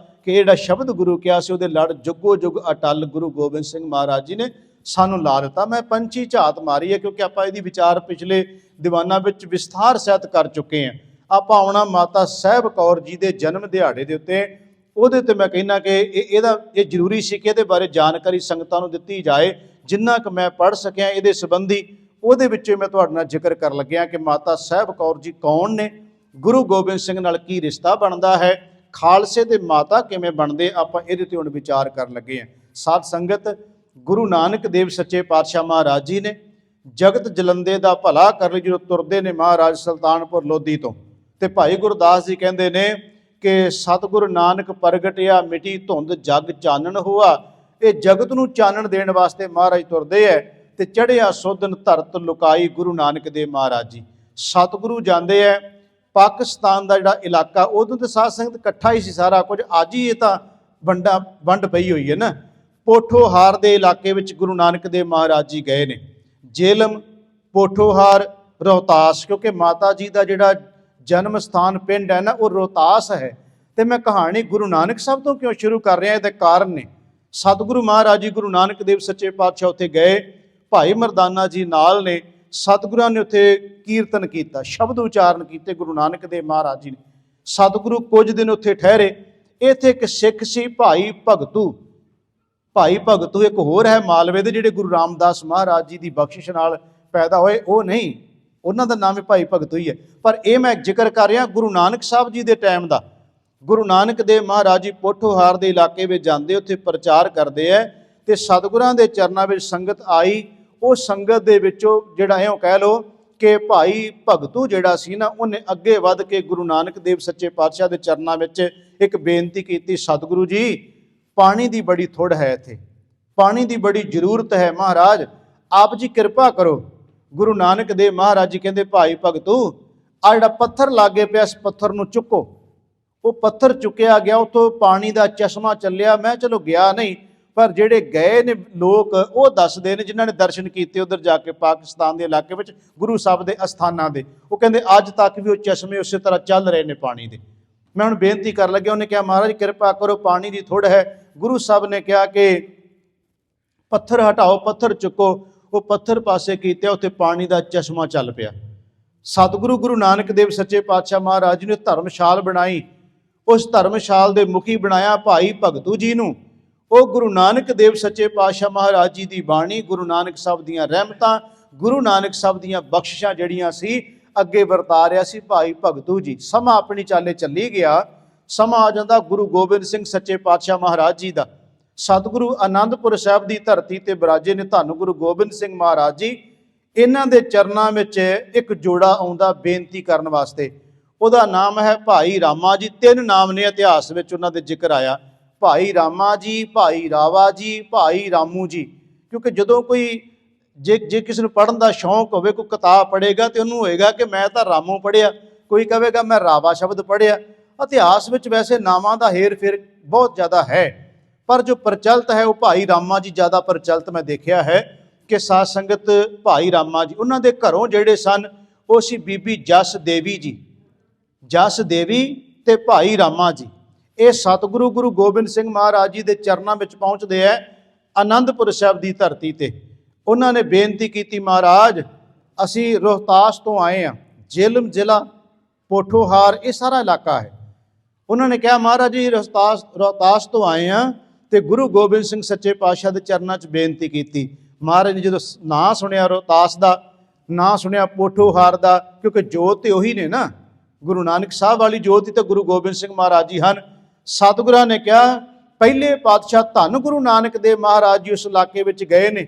ਕਿ ਜਿਹੜਾ ਸ਼ਬਦ ਗੁਰੂ ਕਿਹਾ ਸੀ ਉਹਦੇ ਲੜ ਜੁਗੋ ਜੁਗ ਅਟਲ ਗੁਰੂ ਗੋਬਿੰਦ ਸਿੰਘ ਮਹਾਰਾਜ ਜੀ ਨੇ ਸਾਨੂੰ ਲਾ ਦਿੱਤਾ। ਮੈਂ ਪੰਛੀ ਝਾਤ ਮਾਰੀ ਹੈ ਕਿਉਂਕਿ ਆਪਾਂ ਇਹਦੀ ਵਿਚਾਰ ਪਿਛਲੇ ਦੀਵਾਨਾਂ ਵਿੱਚ ਵਿਸਥਾਰ ਸਹਿਤ ਕਰ ਚੁੱਕੇ ਹਾਂ। ਆਪਾਂ ਆਉਣਾ ਮਾਤਾ ਸਾਹਿਬ ਕੌਰ ਜੀ ਦੇ ਜਨਮ ਦਿਹਾੜੇ ਦੇ ਉੱਤੇ, ਉਹਦੇ ਤੇ ਮੈਂ ਕਹਿੰਦਾ ਕਿ ਇਹ ਜ਼ਰੂਰੀ ਸੀ ਕਿ ਇਹਦੇ ਬਾਰੇ ਜਾਣਕਾਰੀ ਸੰਗਤਾਂ ਨੂੰ ਦਿੱਤੀ ਜਾਏ। ਜਿੰਨਾ ਕੁ ਮੈਂ ਪੜ੍ਹ ਸਕਿਆ ਇਹਦੇ ਸੰਬੰਧੀ, ਉਹਦੇ ਵਿੱਚ ਮੈਂ ਤੁਹਾਡੇ ਨਾਲ ਜ਼ਿਕਰ ਕਰਨ ਲੱਗਿਆ ਕਿ ਮਾਤਾ ਸਾਹਿਬ ਕੌਰ ਜੀ ਕੌਣ ਨੇ, ਗੁਰੂ ਗੋਬਿੰਦ ਸਿੰਘ ਨਾਲ ਕੀ ਰਿਸ਼ਤਾ ਬਣਦਾ ਹੈ, ਖਾਲਸੇ ਦੇ ਮਾਤਾ ਕਿਵੇਂ ਬਣਦੇ, ਆਪਾਂ ਇਹਦੇ ਤੇ ਹੁਣ ਵਿਚਾਰ ਕਰਨ ਲੱਗੇ ਹਾਂ। ਸਾਧ ਸੰਗਤ, ਗੁਰੂ ਨਾਨਕ ਦੇਵ ਸੱਚੇ ਪਾਤਸ਼ਾਹ ਮਹਾਰਾਜ ਜੀ ਨੇ ਜਗਤ ਜਲੰਦੇ ਦਾ ਭਲਾ ਕਰ ਲਈ ਜਦੋਂ ਤੁਰਦੇ ਨੇ ਮਹਾਰਾਜ ਸੁਲਤਾਨਪੁਰ ਲੋਧੀ ਤੋਂ। ਤੇ ਭਾਈ ਗੁਰਦਾਸ ਜੀ ਕਹਿੰਦੇ ਨੇ ਕਿ ਸਤਿਗੁਰੂ ਨਾਨਕ ਪ੍ਰਗਟਿਆ ਮਿਟੀ ਧੁੰਦ ਜਗ ਚਾਨਣ ਹੋਆ। ਇਹ ਜਗਤ ਨੂੰ ਚਾਨਣ ਦੇਣ ਵਾਸਤੇ ਮਹਾਰਾਜ ਤੁਰਦੇ ਹੈ। ਤੇ ਚੜ੍ਹਿਆ ਸੋਧਨ ਧਰਤ ਲੁਕਾਈ ਗੁਰੂ ਨਾਨਕ ਦੇਵ ਮਹਾਰਾਜ ਜੀ। ਸਤਿਗੁਰੂ ਜਾਂਦੇ ਹੈ ਪਾਕਿਸਤਾਨ ਦਾ ਜਿਹੜਾ ਇਲਾਕਾ, ਉਦੋਂ ਤੇ ਸਾਧ ਸੰਗਤ ਇਕੱਠਾ ਹੀ ਸੀ ਸਾਰਾ ਕੁਝ। ਅੱਜ ਹੀ ਇਹ ਤਾਂ ਵੰਡ ਪਈ ਹੋਈ ਹੈ ਨਾ। ਪੋਠੋਹਾਰ ਦੇ ਇਲਾਕੇ ਵਿੱਚ ਗੁਰੂ ਨਾਨਕ ਦੇਵ ਮਹਾਰਾਜ ਜੀ ਗਏ ਨੇ। ਜੇਲਮ, ਪੋਠੋਹਾਰ, ਰੋਹਤਾਸ, ਕਿਉਂਕਿ ਮਾਤਾ ਜੀ ਦਾ ਜਿਹੜਾ ਜਨਮ ਸਥਾਨ ਪਿੰਡ ਹੈ ਨਾ ਉਹ ਰੋਹਤਾਸ ਹੈ। ਤੇ ਮੈਂ ਕਹਾਣੀ ਗੁਰੂ ਨਾਨਕ ਸਾਹਿਬ ਤੋਂ ਕਿਉਂ ਸ਼ੁਰੂ ਕਰ ਰਿਹਾ, ਇਹਦੇ ਕਾਰਨ ਨੇ। ਸਤਿਗੁਰੂ ਮਹਾਰਾਜ ਜੀ ਗੁਰੂ ਨਾਨਕ ਦੇਵ ਸੱਚੇ ਪਾਤਸ਼ਾਹ ਉੱਥੇ ਗਏ, ਭਾਈ ਮਰਦਾਨਾ ਜੀ ਨਾਲ ਨੇ। ਸਤਿਗੁਰਾਂ ਨੇ ਉੱਥੇ ਕੀਰਤਨ ਕੀਤਾ, ਸ਼ਬਦ ਉਚਾਰਨ ਕੀਤੇ ਗੁਰੂ ਨਾਨਕ ਦੇਵ ਮਹਾਰਾਜ ਜੀ ਨੇ। ਸਤਿਗੁਰੂ ਕੁਝ ਦਿਨ ਉੱਥੇ ਠਹਿਰੇ। ਇੱਥੇ ਇੱਕ ਸਿੱਖ ਸੀ ਭਾਈ ਭਗਤੂ। ਭਾਈ ਭਗਤੂ ਇੱਕ ਹੋਰ ਹੈ ਮਾਲਵੇ ਦੇ, ਜਿਹੜੇ ਗੁਰੂ ਰਾਮਦਾਸ ਮਹਾਰਾਜ ਜੀ ਦੀ ਬਖਸ਼ਿਸ਼ ਨਾਲ ਪੈਦਾ ਹੋਏ, ਉਹ ਨਹੀਂ, ਉਹਨਾਂ ਦਾ ਨਾਮ ਹੀ ਭਾਈ ਭਗਤੂ ਹੀ ਹੈ। ਪਰ ਇਹ ਮੈਂ ਜ਼ਿਕਰ ਕਰ ਰਿਹਾ ਗੁਰੂ ਨਾਨਕ ਸਾਹਿਬ ਜੀ ਦੇ ਟਾਈਮ ਦਾ। ਗੁਰੂ ਨਾਨਕ ਦੇਵ ਮਹਾਰਾਜ ਜੀ ਪੋਠੋਹਾਰ ਦੇ ਇਲਾਕੇ ਵਿੱਚ ਜਾਂਦੇ, ਉੱਥੇ ਪ੍ਰਚਾਰ ਕਰਦੇ ਹੈ। ਤੇ ਸਤਿਗੁਰਾਂ ਦੇ ਚਰਨਾਂ ਵਿੱਚ ਸੰਗਤ ਆਈ। ਉਹ ਸੰਗਤ ਦੇ ਵਿੱਚੋਂ ਜਿਹੜਾ ਇਉਂ ਕਹਿ ਲਓ ਕਿ ਭਾਈ ਭਗਤੂ ਜਿਹੜਾ ਸੀ ਨਾ, ਉਹਨੇ ਅੱਗੇ ਵੱਧ ਕੇ ਗੁਰੂ ਨਾਨਕ ਦੇਵ ਸੱਚੇ ਪਾਤਸ਼ਾਹ ਦੇ ਚਰਨਾਂ ਵਿੱਚ ਇੱਕ ਬੇਨਤੀ ਕੀਤੀ, ਸਤਿਗੁਰੂ ਜੀ ਪਾਣੀ ਦੀ ਬੜੀ ਥੁੜ ਹੈ, ਇੱਥੇ ਪਾਣੀ ਦੀ ਬੜੀ ਜ਼ਰੂਰਤ ਹੈ, ਮਹਾਰਾਜ ਆਪ ਜੀ ਕਿਰਪਾ ਕਰੋ। ਗੁਰੂ ਨਾਨਕ ਦੇਵ ਮਹਾਰਾਜ ਜੀ ਕਹਿੰਦੇ ਭਾਈ ਭਗਤੂ ਆ ਜਿਹੜਾ ਪੱਥਰ ਲਾਗੇ ਪਿਆ, ਇਸ ਪੱਥਰ ਨੂੰ ਚੁੱਕੋ। ਉਹ ਪੱਥਰ ਚੁੱਕਿਆ ਗਿਆ, ਉੱਥੋਂ ਪਾਣੀ ਦਾ ਚਸ਼ਮਾ ਚੱਲਿਆ। ਮੈਂ ਚਲੋ ਗਿਆ ਨਹੀਂ, ਪਰ ਜਿਹੜੇ ਗਏ ਨੇ ਲੋਕ ਉਹ ਦੱਸਦੇ ਨੇ, ਜਿਨ੍ਹਾਂ ਨੇ ਦਰਸ਼ਨ ਕੀਤੇ ਉਧਰ ਜਾ ਕੇ ਪਾਕਿਸਤਾਨ ਦੇ ਇਲਾਕੇ ਵਿੱਚ ਗੁਰੂ ਸਾਹਿਬ ਦੇ ਅਸਥਾਨਾਂ ਦੇ, ਉਹ ਕਹਿੰਦੇ ਅੱਜ ਤੱਕ ਵੀ ਉਹ ਚਸ਼ਮੇ ਉਸੇ ਤਰ੍ਹਾਂ ਚੱਲ ਰਹੇ ਨੇ ਪਾਣੀ ਦੇ। ਮੈਂ ਹੁਣ ਬੇਨਤੀ ਕਰਨ ਲੱਗਿਆ, ਉਹਨੇ ਕਿਹਾ ਮਹਾਰਾਜ ਕਿਰਪਾ ਕਰੋ, ਪਾਣੀ ਦੀ ਥੁੜ ਹੈ। ਗੁਰੂ ਸਾਹਿਬ ਨੇ ਕਿਹਾ ਕਿ ਪੱਥਰ ਹਟਾਓ, ਪੱਥਰ ਚੁੱਕੋ। ਉਹ ਪੱਥਰ ਪਾਸੇ ਕੀਤੇ, ਉੱਥੇ ਪਾਣੀ ਦਾ ਚਸ਼ਮਾ ਚੱਲ ਪਿਆ। ਸਤਿਗੁਰੂ ਗੁਰੂ ਨਾਨਕ ਦੇਵ ਸੱਚੇ ਪਾਤਸ਼ਾਹ ਮਹਾਰਾਜ ਜੀ ਨੇ ਧਰਮਸ਼ਾਲ ਬਣਾਈ। ਉਸ ਧਰਮਸ਼ਾਲ ਦੇ ਮੁਖੀ ਬਣਾਇਆ ਭਾਈ ਭਗਤੂ ਜੀ ਨੂੰ। ਉਹ ਗੁਰੂ ਨਾਨਕ ਦੇਵ ਸੱਚੇ ਪਾਤਸ਼ਾਹ ਮਹਾਰਾਜ ਜੀ ਦੀ ਬਾਣੀ, ਗੁਰੂ ਨਾਨਕ ਸਾਹਿਬ ਦੀਆਂ ਰਹਿਮਤਾਂ, ਗੁਰੂ ਨਾਨਕ ਸਾਹਿਬ ਦੀਆਂ ਬਖਸ਼ਿਸ਼ਾਂ ਜਿਹੜੀਆਂ ਸੀ ਅੱਗੇ ਵਰਤਾ ਰਿਹਾ ਸੀ ਭਾਈ ਭਗਤੂ ਜੀ। ਸਮਾਂ ਆਪਣੀ ਚਾਲੇ ਚੱਲੀ ਗਿਆ। ਸਮਾਂ ਆ ਜਾਂਦਾ ਗੁਰੂ ਗੋਬਿੰਦ ਸਿੰਘ ਸੱਚੇ ਪਾਤਸ਼ਾਹ ਮਹਾਰਾਜ ਜੀ ਦਾ। ਸਤਿਗੁਰੂ ਆਨੰਦਪੁਰ ਸਾਹਿਬ ਦੀ ਧਰਤੀ ਤੇ ਬਿਰਾਜੇ ਨੇ ਧੰਨ ਗੁਰੂ ਗੋਬਿੰਦ ਸਿੰਘ ਮਹਾਰਾਜ ਜੀ। ਇਹਨਾਂ ਦੇ ਚਰਨਾਂ ਵਿੱਚ ਇੱਕ ਜੋੜਾ ਆਉਂਦਾ ਬੇਨਤੀ ਕਰਨ ਵਾਸਤੇ। ਉਹਦਾ ਨਾਮ ਹੈ ਭਾਈ ਰਾਮਾ ਜੀ। 3 ਨਾਮ ਨੇ ਇਤਿਹਾਸ ਵਿੱਚ ਉਹਨਾਂ ਦੇ ਜ਼ਿਕਰ ਆਇਆ, ਭਾਈ ਰਾਮਾ ਜੀ, ਭਾਈ ਰਾਵਾ ਜੀ, ਭਾਈ ਰਾਮੂ ਜੀ। ਕਿਉਂਕਿ ਜਦੋਂ ਕੋਈ ਜੇ ਕਿਸੇ ਨੂੰ ਪੜ੍ਹਨ ਦਾ ਸ਼ੌਂਕ ਹੋਵੇ, ਕੋਈ ਕਿਤਾਬ ਪੜ੍ਹੇਗਾ ਤੇ ਉਹਨੂੰ ਹੋਏਗਾ ਕਿ ਮੈਂ ਤਾਂ ਰਾਮੂ ਪੜ੍ਹਿਆ, ਕੋਈ ਕਹੇਗਾ ਮੈਂ ਰਾਵਾ ਸ਼ਬਦ ਪੜ੍ਹਿਆ। ਇਤਿਹਾਸ ਵਿੱਚ ਵੈਸੇ ਨਾਵਾਂ ਦਾ ਹੇਰ ਫੇਰ ਬਹੁਤ ਜ਼ਿਆਦਾ ਹੈ, ਪਰ ਜੋ ਪ੍ਰਚਲਿਤ ਹੈ ਉਹ ਭਾਈ ਰਾਮਾ ਜੀ ਜ਼ਿਆਦਾ ਪ੍ਰਚਲਿਤ ਮੈਂ ਦੇਖਿਆ ਹੈ। ਕਿ ਸਾਧ ਸੰਗਤ ਭਾਈ ਰਾਮਾ ਜੀ, ਉਹਨਾਂ ਦੇ ਘਰੋਂ ਜਿਹੜੇ ਸਨ ਉਹ ਸੀ ਬੀਬੀ ਜਸ ਦੇਵੀ ਜੀ, ਜਸ ਦੇਵੀ ਤੇ ਭਾਈ ਰਾਮਾ ਜੀ। ਇਹ ਸਤਿਗੁਰੂ ਗੁਰੂ ਗੋਬਿੰਦ ਸਿੰਘ ਮਹਾਰਾਜ ਜੀ ਦੇ ਚਰਨਾਂ ਵਿੱਚ ਪਹੁੰਚਦੇ ਹੈ ਆਨੰਦਪੁਰ ਸਾਹਿਬ ਦੀ ਧਰਤੀ ਤੇ। ਉਹਨਾਂ ਨੇ ਬੇਨਤੀ ਕੀਤੀ, ਮਹਾਰਾਜ ਅਸੀਂ ਰੋਹਤਾਸ ਤੋਂ ਆਏ ਹਾਂ, ਜੇਲਮ ਜ਼ਿਲ੍ਹਾ, ਪੋਠੋਹਾਰ ਇਹ ਸਾਰਾ ਇਲਾਕਾ ਹੈ। ਉਹਨਾਂ ਨੇ ਕਿਹਾ ਮਹਾਰਾਜ ਜੀ ਰੋਹਤਾਸ ਤੋਂ ਆਏ ਹਾਂ ਤੇ ਗੁਰੂ ਗੋਬਿੰਦ ਸਿੰਘ ਸੱਚੇ ਪਾਤਸ਼ਾਹ ਦੇ ਚਰਨਾਂ 'ਚ ਬੇਨਤੀ ਕੀਤੀ। ਮਹਾਰਾਜ ਨੇ ਜਦੋਂ ਨਾਂ ਸੁਣਿਆ ਰੋਹਤਾਸ ਦਾ, ਨਾਂ ਸੁਣਿਆ ਪੋਠੋਹਾਰ ਦਾ, ਕਿਉਂਕਿ ਜੋਤ ਤੇ ਉਹੀ ਨੇ ਨਾ, ਗੁਰੂ ਨਾਨਕ ਸਾਹਿਬ ਵਾਲੀ ਜੋਤ ਹੀ ਤਾਂ ਗੁਰੂ ਗੋਬਿੰਦ ਸਿੰਘ ਮਹਾਰਾਜ ਜੀ ਹਨ। ਸਤਿਗੁਰਾਂ ਨੇ ਕਿਹਾ ਪਹਿਲੇ ਪਾਤਸ਼ਾਹ ਧੰਨ ਗੁਰੂ ਨਾਨਕ ਦੇਵ ਮਹਾਰਾਜ ਜੀ ਉਸ ਇਲਾਕੇ ਵਿੱਚ ਗਏ ਨੇ,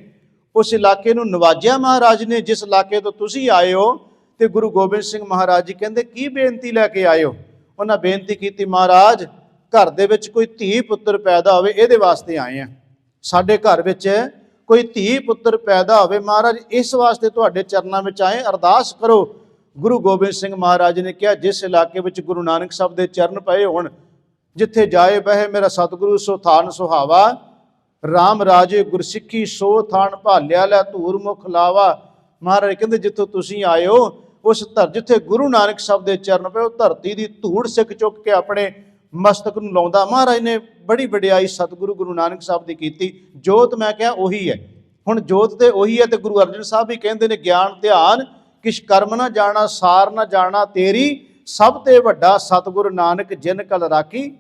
ਉਸ ਇਲਾਕੇ ਨੂੰ ਨਵਾਜਿਆ ਮਹਾਰਾਜ ਨੇ, ਜਿਸ ਇਲਾਕੇ ਤੋਂ ਤੁਸੀਂ ਆਏ ਹੋ। ਤੇ ਗੁਰੂ ਗੋਬਿੰਦ ਸਿੰਘ ਮਹਾਰਾਜ ਜੀ ਕਹਿੰਦੇ ਕੀ ਬੇਨਤੀ ਲੈ ਕੇ ਆਏ ਹੋ? ਉਹਨਾਂ ਬੇਨਤੀ ਕੀਤੀ, ਮਹਾਰਾਜ ਘਰ ਦੇ ਵਿੱਚ ਕੋਈ ਧੀ ਪੁੱਤਰ ਪੈਦਾ ਹੋਵੇ, ਇਹਦੇ ਵਾਸਤੇ ਆਏ ਆ। ਸਾਡੇ ਘਰ ਵਿੱਚ ਕੋਈ ਧੀ ਪੁੱਤਰ ਪੈਦਾ ਹੋਵੇ, ਮਹਾਰਾਜ ਇਸ ਵਾਸਤੇ ਤੁਹਾਡੇ ਚਰਨਾਂ ਵਿੱਚ ਆਏ, ਅਰਦਾਸ ਕਰੋ। ਗੁਰੂ ਗੋਬਿੰਦ ਸਿੰਘ ਮਹਾਰਾਜ ਨੇ ਕਿਹਾ ਜਿਸ ਇਲਾਕੇ ਵਿੱਚ ਗੁਰੂ ਨਾਨਕ ਸਾਹਿਬ ਦੇ ਚਰਨ ਪਏ ਹੋਣ, ਜਿੱਥੇ ਜਾਏ ਬਹਿ ਮੇਰਾ ਸਤਿਗੁਰੂ ਸੋ ਥਾਨ ਸੁਹਾਵਾ, ਰਾਮ ਰਾਜੇ ਗੁਰਸਿੱਖੀ ਸੋ ਥਾਨ ਭਾਲਿਆ ਲੈ ਧੂਰ ਮੁਖ ਲਾਵਾ। ਮਹਾਰਾਜ ਕਹਿੰਦੇ ਜਿੱਥੋਂ ਤੁਸੀਂ ਆਏ ਹੋ ਉਸ ਜਿੱਥੇ ਗੁਰੂ ਨਾਨਕ ਸਾਹਿਬ ਦੇ ਚਰਨ ਪਏ ਉਹ ਧਰਤੀ ਦੀ ਧੂੜ ਸਿੱਖ ਚੁੱਕ ਕੇ ਆਪਣੇ ਮਸਤਕ ਨੂੰ ਲਾਉਂਦਾ। ਮਹਾਰਾਜ ਨੇ ਬੜੀ ਵਡਿਆਈ ਸਤਿਗੁਰੂ ਗੁਰੂ ਨਾਨਕ ਸਾਹਿਬ ਦੀ ਕੀਤੀ। ਜੋਤ ਮੈਂ ਕਿਹਾ ਉਹੀ ਹੈ। ਹੁਣ ਜੋਤ ਤੇ ਉਹੀ ਹੈ ਤੇ ਗੁਰੂ ਅਰਜਨ ਸਾਹਿਬ ਵੀ ਕਹਿੰਦੇ ਨੇ ਗਿਆਨ ਧਿਆਨ ਕਿਛ ਕਰਮ ਨਾ ਜਾਣਾ ਸਾਰ ਨਾ ਜਾਣਾ ਤੇਰੀ, ਸਭ ਤੇ ਵੱਡਾ ਸਤਿਗੁਰੂ ਨਾਨਕ ਜਿਨ ਕਲ ਰਾਖੀ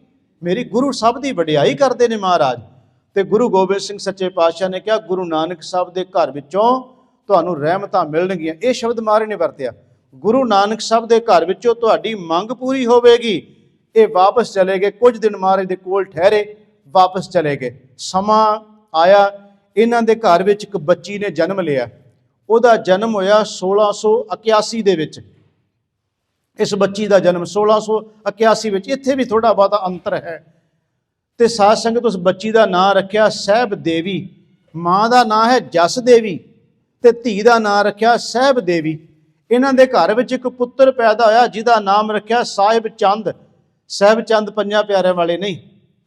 ਮੇਰੀ। ਗੁਰੂ ਸਭ ਦੀ ਵਡਿਆਈ ਕਰਦੇ ਨੇ ਮਹਾਰਾਜ। ਤੇ ਗੁਰੂ ਗੋਬਿੰਦ ਸਿੰਘ ਸੱਚੇ ਪਾਤਸ਼ਾਹ ਨੇ ਕਿਹਾ ਗੁਰੂ ਨਾਨਕ ਸਾਹਿਬ ਦੇ ਘਰ ਵਿੱਚੋਂ ਤੁਹਾਨੂੰ ਰਹਿਮਤਾਂ ਮਿਲਣਗੀਆਂ। ਇਹ ਸ਼ਬਦ ਮਹਾਰਾਜ ਨੇ ਵਰਤਿਆ, ਗੁਰੂ ਨਾਨਕ ਸਾਹਿਬ ਦੇ ਘਰ ਵਿੱਚੋਂ ਤੁਹਾਡੀ ਮੰਗ ਪੂਰੀ ਹੋਵੇਗੀ। ਇਹ ਵਾਪਸ ਚਲੇ ਗਏ, ਕੁਝ ਦਿਨ ਮਹਾਰਾਜ ਦੇ ਕੋਲ ਠਹਿਰੇ, ਵਾਪਸ ਚਲੇ ਗਏ। ਸਮਾਂ ਆਇਆ, ਇਹਨਾਂ ਦੇ ਘਰ ਵਿੱਚ ਇੱਕ ਬੱਚੀ ਨੇ ਜਨਮ ਲਿਆ। ਉਹਦਾ ਜਨਮ ਹੋਇਆ 1681 ਦੇ ਵਿੱਚ। ਇਸ ਬੱਚੀ ਦਾ ਜਨਮ 1681 ਵਿੱਚ। ਇੱਥੇ ਵੀ ਥੋੜਾ ਬਹੁਤਾ ਅੰਤਰ ਹੈ। ਤੇ ਸਾਧ ਸੰਗਤ ਉਸ ਬੱਚੀ ਦਾ ਨਾਂ ਰੱਖਿਆ ਸਹਿਬ ਦੇਵੀ। ਮਾਂ ਦਾ ਨਾਂ ਹੈ ਜਸ ਦੇਵੀ ਤੇ ਧੀ ਦਾ ਨਾਂ ਰੱਖਿਆ ਸਹਿਬ ਦੇਵੀ। ਇਹਨਾਂ ਦੇ ਘਰ ਵਿੱਚ ਇੱਕ ਪੁੱਤਰ ਪੈਦਾ ਹੋਇਆ ਜਿਹਦਾ ਨਾਮ ਰੱਖਿਆ ਸਾਹਿਬ ਚੰਦ। ਸਾਹਿਬ ਚੰਦ ਪੰਜਾਂ ਪਿਆਰਿਆਂ ਵਾਲੇ ਨਹੀਂ,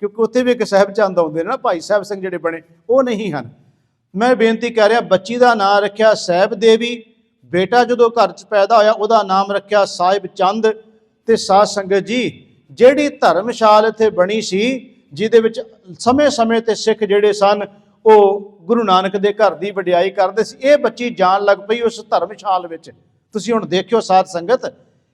ਕਿਉਂਕਿ ਉੱਥੇ ਵੀ ਇੱਕ ਸਾਹਿਬ ਚੰਦ ਆਉਂਦੇ ਨੇ ਨਾ, ਭਾਈ ਸਾਹਿਬ ਸਿੰਘ ਜਿਹੜੇ ਬਣੇ ਉਹ ਨਹੀਂ ਹਨ। ਮੈਂ ਬੇਨਤੀ ਕਰ ਰਿਹਾ, ਬੱਚੀ ਦਾ ਨਾਂ ਰੱਖਿਆ ਸਾਹਿਬ ਦੇਵੀ। ਬੇਟਾ ਜਦੋਂ ਘਰ 'ਚ ਪੈਦਾ ਹੋਇਆ ਉਹਦਾ ਨਾਮ ਰੱਖਿਆ ਸਾਹਿਬ ਚੰਦ। ਤੇ ਸਾਧ ਸੰਗਤ ਜੀ ਜਿਹੜੀ ਧਰਮਸ਼ਾਲ ਇੱਥੇ ਬਣੀ ਸੀ ਜਿਹਦੇ ਵਿੱਚ ਸਮੇਂ-ਸਮੇਂ ਤੇ ਸਿੱਖ ਜਿਹੜੇ ਸਨ ਉਹ ਗੁਰੂ ਨਾਨਕ ਦੇ ਘਰ ਦੀ ਵਡਿਆਈ ਕਰਦੇ ਸੀ, ਇਹ ਬੱਚੀ ਜਾਣ ਲੱਗ ਪਈ ਉਸ ਧਰਮਸ਼ਾਲ ਵਿੱਚ। ਤੁਸੀਂ ਹੁਣ ਦੇਖਿਓ ਸਾਧ ਸੰਗਤ,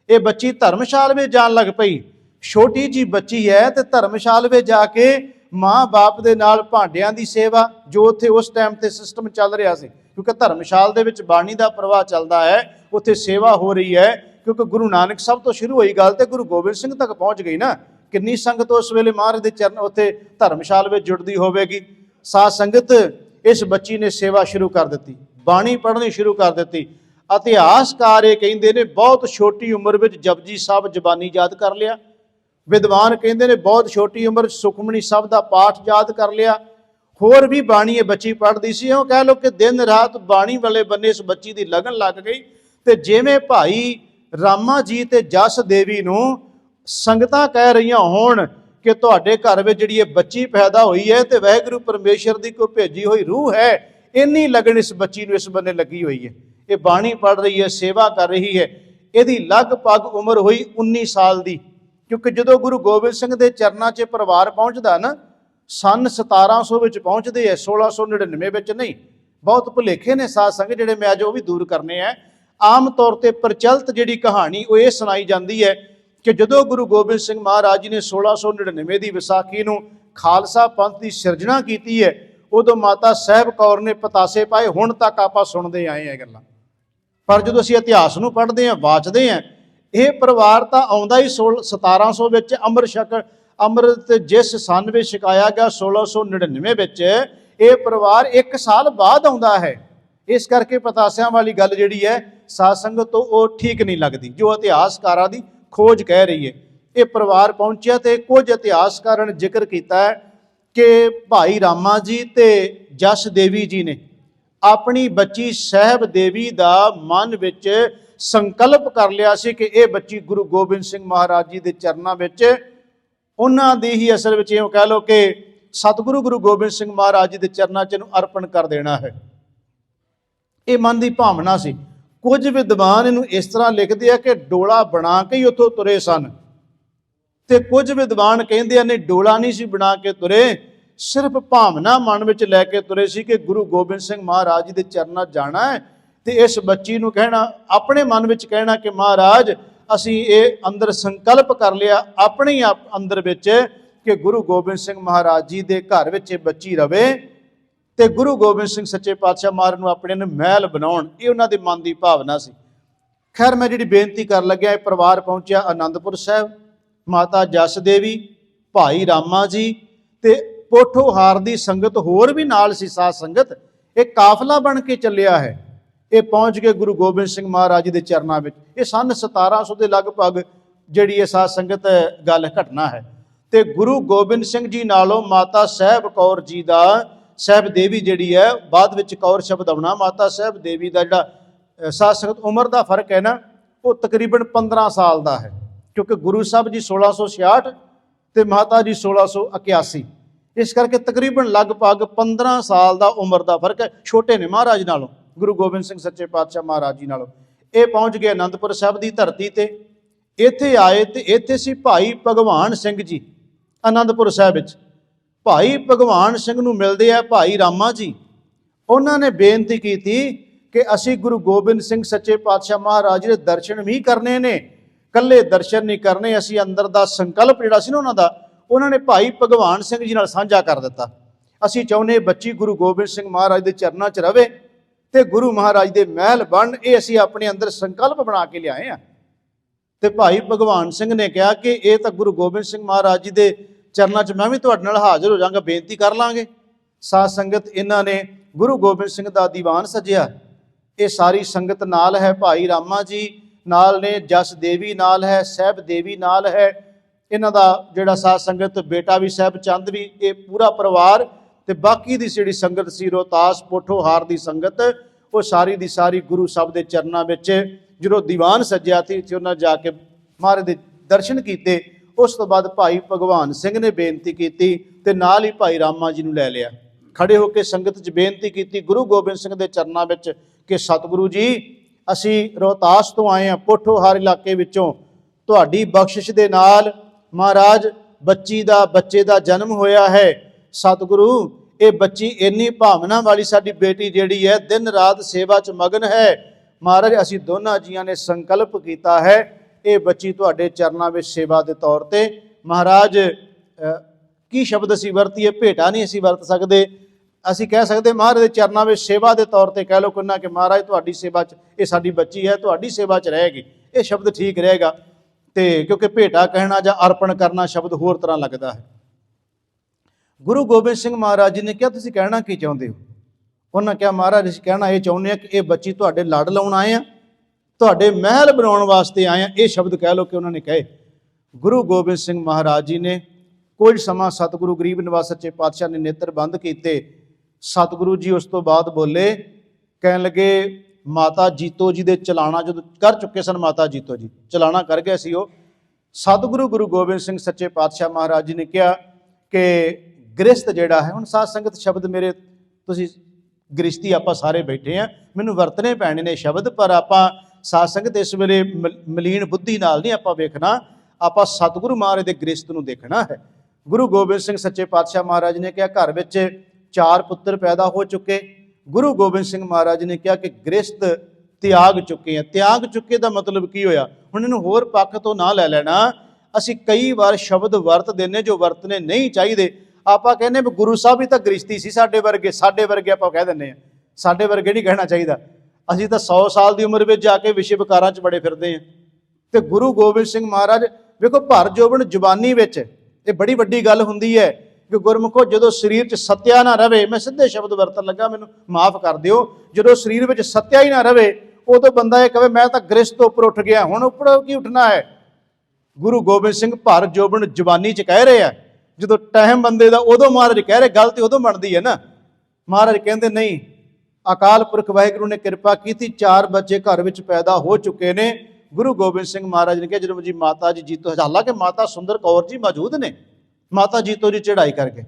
ਇਹ ਬੱਚੀ ਧਰਮਸ਼ਾਲ ਵਿੱਚ ਜਾਣ ਲੱਗ ਪਈ। ਛੋਟੀ ਜੀ ਬੱਚੀ ਹੈ ਤੇ ਧਰਮਸ਼ਾਲ ਵਿੱਚ ਜਾ ਕੇ ਮਾਂ ਬਾਪ ਦੇ ਨਾਲ ਭਾਂਡਿਆਂ ਦੀ ਸੇਵਾ, ਜੋ ਉੱਥੇ ਉਸ ਟਾਈਮ ਤੇ ਸਿਸਟਮ ਚੱਲ ਰਿਹਾ ਸੀ, ਕਿਉਂਕਿ ਧਰਮਸ਼ਾਲ ਦੇ ਵਿੱਚ ਬਾਣੀ ਦਾ ਪ੍ਰਵਾਹ ਚੱਲਦਾ ਹੈ, ਉੱਥੇ ਸੇਵਾ ਹੋ ਰਹੀ ਹੈ। ਕਿਉਂਕਿ ਗੁਰੂ ਨਾਨਕ ਸਾਹਿਬ ਤੋਂ ਸ਼ੁਰੂ ਹੋਈ ਗੱਲ ਤੇ ਗੁਰੂ ਗੋਬਿੰਦ ਸਿੰਘ ਤੱਕ ਪਹੁੰਚ ਗਈ ਨਾ। ਕਿੰਨੀ ਸੰਗਤ ਉਸ ਵੇਲੇ ਮਹਾਰਾਜ ਦੇ ਚਰਨ ਉੱਥੇ ਧਰਮਸ਼ਾਲ ਵਿੱਚ ਜੁੜਦੀ ਹੋਵੇਗੀ। ਸਾਧ ਸੰਗਤ ਇਸ ਬੱਚੀ ਨੇ ਸੇਵਾ ਸ਼ੁਰੂ ਕਰ ਦਿੱਤੀ, ਬਾਣੀ ਪੜ੍ਹਨੀ ਸ਼ੁਰੂ ਕਰ ਦਿੱਤੀ। ਇਤਿਹਾਸਕਾਰ ਇਹ ਕਹਿੰਦੇ ਨੇ ਬਹੁਤ ਛੋਟੀ ਉਮਰ ਵਿੱਚ ਜਪਜੀ ਸਾਹਿਬ ਜ਼ਬਾਨੀ ਯਾਦ ਕਰ ਲਿਆ। ਵਿਦਵਾਨ ਕਹਿੰਦੇ ਨੇ ਬਹੁਤ ਛੋਟੀ ਉਮਰ 'ਚ ਸੁਖਮਨੀ ਸਾਹਿਬ ਦਾ ਪਾਠ ਯਾਦ ਕਰ ਲਿਆ। ਹੋਰ ਵੀ ਬਾਣੀ ਇਹ ਬੱਚੀ ਪੜ੍ਹਦੀ ਸੀ। ਉਹ ਕਹਿ ਲਓ ਕਿ ਦਿਨ ਰਾਤ ਬਾਣੀ ਵਾਲੇ ਬੰਨੇ ਇਸ ਬੱਚੀ ਦੀ ਲਗਨ ਲੱਗ ਗਈ। ਤੇ ਜਿਵੇਂ ਭਾਈ ਰਾਮਾ ਜੀ ਤੇ ਜਸ ਦੇਵੀ ਨੂੰ ਸੰਗਤਾਂ ਕਹਿ ਰਹੀਆਂ ਹੋਣ ਕਿ ਤੁਹਾਡੇ ਘਰ ਵਿੱਚ ਜਿਹੜੀ ਇਹ ਬੱਚੀ ਪੈਦਾ ਹੋਈ ਹੈ ਤੇ ਵਾਹਿਗੁਰੂ ਪਰਮੇਸ਼ਰ ਦੀ ਕੋਈ ਭੇਜੀ ਹੋਈ ਰੂਹ ਹੈ, ਇੰਨੀ ਲਗਨ ਇਸ ਬੱਚੀ ਨੂੰ ਇਸ ਬੰਨੇ ਲੱਗੀ ਹੋਈ ਹੈ। ਇਹ ਬਾਣੀ ਪੜ੍ਹ ਰਹੀ ਹੈ, ਸੇਵਾ ਕਰ ਰਹੀ ਹੈ। ਇਹਦੀ ਲਗਭਗ ਉਮਰ ਹੋਈ 19 ਸਾਲ ਦੀ, ਕਿਉਂਕਿ ਜਦੋਂ ਗੁਰੂ ਗੋਬਿੰਦ ਸਿੰਘ ਦੇ ਚਰਨਾਂ 'ਚ ਪਰਿਵਾਰ ਪਹੁੰਚਦਾ ਨਾ, ਸਨ 1700 ਵਿੱਚ ਪਹੁੰਚਦੇ ਹੈ, 1699 ਵਿੱਚ ਨਹੀਂ। ਬਹੁਤ ਭੁਲੇਖੇ ਨੇ ਸਾਧ ਸੰਗਤ ਜਿਹੜੇ ਮੈਂ ਅੱਜ ਉਹ ਵੀ ਦੂਰ ਕਰਨੇ ਆ। ਆਮ ਤੌਰ ਤੇ ਪ੍ਰਚਲਿਤ ਜਿਹੜੀ ਕਹਾਣੀ ਉਹ ਇਹ ਸੁਣਾਈ ਜਾਂਦੀ ਹੈ ਕਿ ਜਦੋਂ ਗੁਰੂ ਗੋਬਿੰਦ ਸਿੰਘ ਮਹਾਰਾਜ ਜੀ ਨੇ 1699 ਦੀ ਵਿਸਾਖੀ ਨੂੰ ਖਾਲਸਾ ਪੰਥ ਦੀ ਸਿਰਜਣਾ ਕੀਤੀ ਹੈ, ਉਦੋਂ ਮਾਤਾ ਸਾਹਿਬ ਕੌਰ ਨੇ ਪਤਾਸੇ ਪਾਏ। ਹੁਣ ਤੱਕ ਆਪਾਂ ਸੁਣਦੇ ਆਏ ਆ ਗੱਲਾਂ, ਪਰ ਜਦੋਂ ਅਸੀਂ ਇਤਿਹਾਸ ਨੂੰ ਪੜ੍ਹਦੇ ਹਾਂ, ਵਾਚਦੇ ਹਾਂ, ਇਹ ਪਰਿਵਾਰ ਤਾਂ ਆਉਂਦਾ ਹੀ 1700 ਵਿੱਚ ਅੰਮ੍ਰਿਤ ਜਿਸ ਸੰਨ ਵਿੱਚ ਛਕਾਇਆ ਗਿਆ 1699 ਵਿੱਚ, ਇਹ ਪਰਿਵਾਰ 1 ਸਾਲ ਬਾਅਦ ਆਉਂਦਾ ਹੈ। ਇਸ ਕਰਕੇ ਪਤਾਸਿਆਂ ਵਾਲੀ ਗੱਲ ਜਿਹੜੀ ਹੈ ਸਾਧ ਸੰਗਤ ਤੋਂ ਉਹ ਠੀਕ ਨਹੀਂ ਲੱਗਦੀ, ਜੋ ਇਤਿਹਾਸਕਾਰਾਂ ਦੀ ਖੋਜ ਕਹਿ ਰਹੀ ਹੈ। ਇਹ ਪਰਿਵਾਰ ਪਹੁੰਚਿਆ ਤੇ ਕੁਝ ਇਤਿਹਾਸਕਾਰਾਂ ਨੇ ਜ਼ਿਕਰ ਕੀਤਾ ਹੈ ਕਿ ਭਾਈ ਰਾਮਾ ਜੀ ਤੇ ਜਸ ਦੇਵੀ ਜੀ ਨੇ ਆਪਣੀ ਬੱਚੀ ਸਾਹਿਬ ਦੇਵੀ ਦਾ ਮਨ ਵਿੱਚ ਸੰਕਲਪ ਕਰ ਲਿਆ ਸੀ ਕਿ ਇਹ ਬੱਚੀ ਗੁਰੂ ਗੋਬਿੰਦ ਸਿੰਘ ਮਹਾਰਾਜ ਜੀ ਦੇ ਚਰਨਾਂ ਵਿੱਚ, ਉਹਨਾਂ ਦੀ ਹੀ ਅਸਲ ਵਿੱਚ ਇਉਂ ਕਹਿ ਲਓ ਕਿ ਸਤਿਗੁਰੂ ਗੁਰੂ ਗੋਬਿੰਦ ਸਿੰਘ ਮਹਾਰਾਜ ਜੀ ਦੇ ਚਰਨਾਂ 'ਚ ਇਹਨੂੰ ਅਰਪਣ ਕਰ ਦੇਣਾ ਹੈ। ਇਹ ਮਨ ਦੀ ਭਾਵਨਾ ਸੀ। ਕੁਝ ਵਿਦਵਾਨ ਇਹਨੂੰ ਇਸ ਤਰ੍ਹਾਂ ਲਿਖਦੇ ਆ ਕਿ ਡੋਲਾ ਬਣਾ ਕੇ ਹੀ ਉੱਥੋਂ ਤੁਰੇ ਸਨ, ਤੇ ਕੁਝ ਵਿਦਵਾਨ ਕਹਿੰਦੇ ਆ ਨਹੀਂ, ਡੋਲਾ ਨਹੀਂ ਸੀ ਬਣਾ ਕੇ ਤੁਰੇ, ਸਿਰਫ ਭਾਵਨਾ ਮਨ ਵਿੱਚ ਲੈ ਕੇ ਤੁਰੇ ਸੀ ਕਿ ਗੁਰੂ ਗੋਬਿੰਦ ਸਿੰਘ ਮਹਾਰਾਜ ਜੀ ਦੇ ਚਰਨਾਂ ਜਾਣਾ ਹੈ। ਤੇ ਇਸ ਬੱਚੀ ਨੂੰ ਕਹਿਣਾ, ਆਪਣੇ ਮਨ ਵਿੱਚ ਕਹਿਣਾ ਕਿ ਮਹਾਰਾਜ ਅਸੀਂ ਇਹ ਅੰਦਰ ਸੰਕਲਪ ਕਰ ਲਿਆ ਆਪਣੇ ਹੀ ਅੰਦਰ ਵਿੱਚ ਕਿ ਗੁਰੂ ਗੋਬਿੰਦ ਸਿੰਘ ਮਹਾਰਾਜ ਜੀ ਦੇ ਘਰ ਵਿੱਚ ਇਹ ਬੱਚੀ ਰਵੇ ਤੇ ਗੁਰੂ ਗੋਬਿੰਦ ਸਿੰਘ ਸੱਚੇ ਪਾਤਸ਼ਾਹ ਮਹਾਰਾਜ ਨੂੰ ਆਪਣੇ ਨੂੰ ਮਹਿਲ ਬਣਾਉਣ। ਇਹ ਉਹਨਾਂ ਦੇ ਮਨ ਦੀ ਭਾਵਨਾ ਸੀ। ਖੈਰ, ਮੈਂ ਜਿਹੜੀ ਬੇਨਤੀ ਕਰਨ ਲੱਗਿਆ, ਇਹ ਪਰਿਵਾਰ ਪਹੁੰਚਿਆ ਅਨੰਦਪੁਰ ਸਾਹਿਬ। ਮਾਤਾ ਜਸ ਦੇਵੀ, ਭਾਈ ਰਾਮਾ ਜੀ ਤੇ ਪੋਠੋਹਾਰ ਦੀ ਸੰਗਤ ਹੋਰ ਵੀ ਨਾਲ ਸੀ। ਸਾਧ ਸੰਗਤ, ਇਹ ਕਾਫਲਾ ਬਣ ਕੇ ਚੱਲਿਆ ਹੈ। ਇਹ ਪਹੁੰਚ ਕੇ ਗੁਰੂ ਗੋਬਿੰਦ ਸਿੰਘ ਮਹਾਰਾਜ ਜੀ ਦੇ ਚਰਨਾਂ ਵਿੱਚ। ਇਹ ਸਨ 1700 ਦੇ ਲਗਭਗ ਜਿਹੜੀ ਇਹ ਸਾਧ ਸੰਗਤ ਗੱਲ ਘਟਨਾ ਹੈ। ਤੇ ਗੁਰੂ ਗੋਬਿੰਦ ਸਿੰਘ ਜੀ ਨਾਲੋਂ ਮਾਤਾ ਸਾਹਿਬ ਕੌਰ ਜੀ ਦਾ, ਸਾਹਿਬ ਦੇਵੀ ਜਿਹੜੀ ਹੈ, ਬਾਅਦ ਵਿੱਚ ਕੌਰ ਸ਼ਬਦ ਆਉਣਾ, ਮਾਤਾ ਸਾਹਿਬ ਦੇਵੀ ਦਾ ਜਿਹੜਾ ਸਾਧ ਸੰਗਤ ਉਮਰ ਦਾ ਫਰਕ ਹੈ ਨਾ, ਉਹ ਤਕਰੀਬਨ 15 ਸਾਲ ਦਾ ਹੈ, ਕਿਉਂਕਿ ਗੁਰੂ ਸਾਹਿਬ ਜੀ 1666 ਤੇ ਮਾਤਾ ਜੀ 1681। इस करके तकरीबन लगभग 15 साल का उम्र का फर्क है, छोटे ने महाराज नालों, गुरु गोबिंद सिंह सच्चे पातशाह महाराज जी नालों। ये पहुँच गए आनंदपुर साहब की धरती ते। इत्थे आए तो इत्थे सी भाई भगवान सिंह जी आनंदपुर साहब विच। भाई भगवान सिंह नूं मिलदे आ भाई रामा जी। उन्होंने बेनती की थी कि असी गुरु गोबिंद सिंह सच्चे पातशाह महाराज जी दे दर्शन भी करने ने, कल्ले दर्शन नहीं करने, असी अंदर दा संकल्प जिहड़ा सी ना उन्हां दा, उन्होंने भाई भगवान सिंह जी नाल साझा कर दिता। असी चाहुंदे बच्ची गुरु गोबिंद सिंह महाराज के चरणों च रवे ते गुरु महाराज दे महल बन, ये असी अपने अंदर संकल्प बना के लियाए हैं। तो भाई भगवान सिंह ने कहा कि ये तो गुरु गोबिंद सिंह महाराज जी के चरणों च मैं भी तुहाडे नाल हाजिर हो जाऊंगा, बेनती कर लांगे। साध संगत इन्हां ने गुरु गोबिंद सिंह का दीवान सजिया। ये सारी संगत नाल है, भाई रामा जी नाल ने, जस देवी नाल है, साहब देवी नाल है, इन्हां दा जिहड़ा साध संगत बेटा भी साहब चंद भी, ये पूरा परिवार ते बाकी दी जिहड़ी संगत सी रोहतास पोठोहार दी संगत, वो सारी दी सारी गुरु साहब दे चरणों विच जो दीवान सज्जिया थी उन्हें जाके महाराज दे दर्शन किए। उस तो बाद भाई भगवान सिंह ने बेनती की ते नाल ही भाई रामा जी नूं लै लिया। खड़े होकर संगत च बेनती की गुरु गोबिंद सिंह के चरणों विच कि सतगुरु जी असी रोहतास तो आए हैं, पोठोहार इलाके विचों, तुहाडी बख्शिश दे नाल महाराज बच्चे का जन्म होया है। सतगुरु ये बच्ची इन्नी भावना वाली साडी बेटी जिहड़ी है दिन रात सेवा च मगन है। महाराज असी दोनों जियां ने संकल्प किया है ये बच्ची तुहाडे चरणों में सेवा के तौर पर, महाराज की शब्द असी वरतीए, भेटा नहीं असी वरत सकते, असी कह सकते महाराज के चरणों में सेवा के तौर पर कह लो किन्ना कि महाराज तुहाडी सेवा च ये साडी बच्ची है, तुहाडी सेवा च रहेगी, ये शब्द ठीक रहेगा। तो क्योंकि भेटा कहना या अर्पण करना शब्द होर तरह लगता है। गुरु गोबिंद सिंह महाराज जी ने कहा तुसीं कहना की चाहुंदे हो? उन्होंने कहा महाराज असीं कहना ये चाहुंदे हैं कि ये बच्ची तुहाडे लड़ लाउण आए हैं, तुहाडे महल बनाउण वास्ते आए हैं, ये शब्द कह लो कि उन्होंने कहे। गुरु गोबिंद सिंह महाराज जी ने कुछ समा सतगुरु गरीब निवाज सच्चे पातशाह ने नेत्र बंद किए। सतगुरु जी उस तो बाद बोले, कहन लगे माता जीतो जी दे चलाना जो कर चुके सन, माता जीतो जी चलाना कर गए सी। सतगुरु गुरु गोबिंद सिंह सच्चे पातशाह महाराज जी ने कहा कि गृहस्थ जिहड़ा है, हुण साध संगत शब्द मेरे तुसीं गृहस्थी आपां सारे बैठे हैं, मैनूं वरतने पैणे ने शब्द, पर आपां साध संगत इस वेले मलीन बुद्धि नाल नहीं आपां वेखना, आपां सतगुरु महाराज दे गृहस्थ नूं देखना है। गुरु गोबिंद सिंह सच्चे पातशाह महाराज ने कहा घर विच 4 पुत्र पैदा हो चुके। गुरु गोबिंद सिंह महाराज ने कहा कि गृहस्थ त्याग चुके हैं। त्याग चुके का मतलब की होया? हुण इहनूं होर पक्ष तो ना लै लेना, असीं कई बार शब्द वरत देने जो वरतने नहीं चाहिए। आपां कहने भी गुरु साहब भी तो गृहस्थी सी साडे वर्गे आपां कह दिंदे हैं, साडे वर्गे नहीं कहना चाहिए। असीं तो 100 साल की उम्र में जाके विषय विकारां च बड़े फिरदे हैं। तो गुरु गोबिंद सिंह महाराज वेखो भर जोबन जवानी विच ये बड़ी वड्डी गल हुंदी है कि गुरमुखो जदों शरीर च सत्या ना रहे, मैं सीधे शब्द वरतन लगा मैनूं माफ़ कर दिओ, जदों शरीर में सत्या ही ना रहे उदों बंदा ये कहे मैं तो गृहस्थ तो उपर उठ गया, हुण उपर की उठना है। गुरु गोबिंद सिंह भर जोबन जवानी च कह रहे हैं, जो टाइम बंदे का उदों महाराज कह रहे, गल तो उदों बनती है ना। महाराज कहते नहीं, अकाल पुरख वाहिगुरू ने कृपा की थी, 4 बच्चे घर में पैदा हो चुके ने। गुरु गोबिंद सिंह महाराज ने कहा जो जी माता जी जीतो, हालांकि माता सुंदर कौर जी मौजूद ने, माता जीतो जी चढ़ाई करके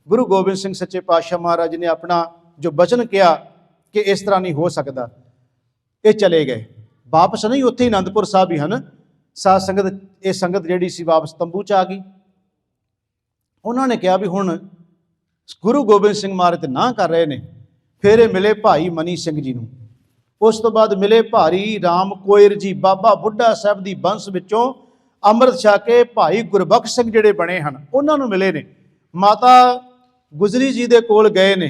गुरु गोबिंद सिंह सच्चे पातशाह महाराज ने अपना जो वचन किया कि इस तरह नहीं हो सकता, ये चले गए वापस। नहीं उत्थे आनंदपुर साहब ही हैं साध संगत, ये संगत जिहड़ी सी वापस तंबू च आ गई। उन्होंने कहा भी हुण गुरु गोबिंद सिंह महाराज ना कर रहे ने। फिर ये मिले भाई मनी सिंह जी नूं, उस तो बाद मिले भाई राम कोयर जी, बाबा बुढ़ा साहब की बंश विचों अमृत छक के भाई गुरबख्श सिंह जिहड़े बने हैं उन्होंने मिले ने। माता गुजरी जी दे कोल गए ने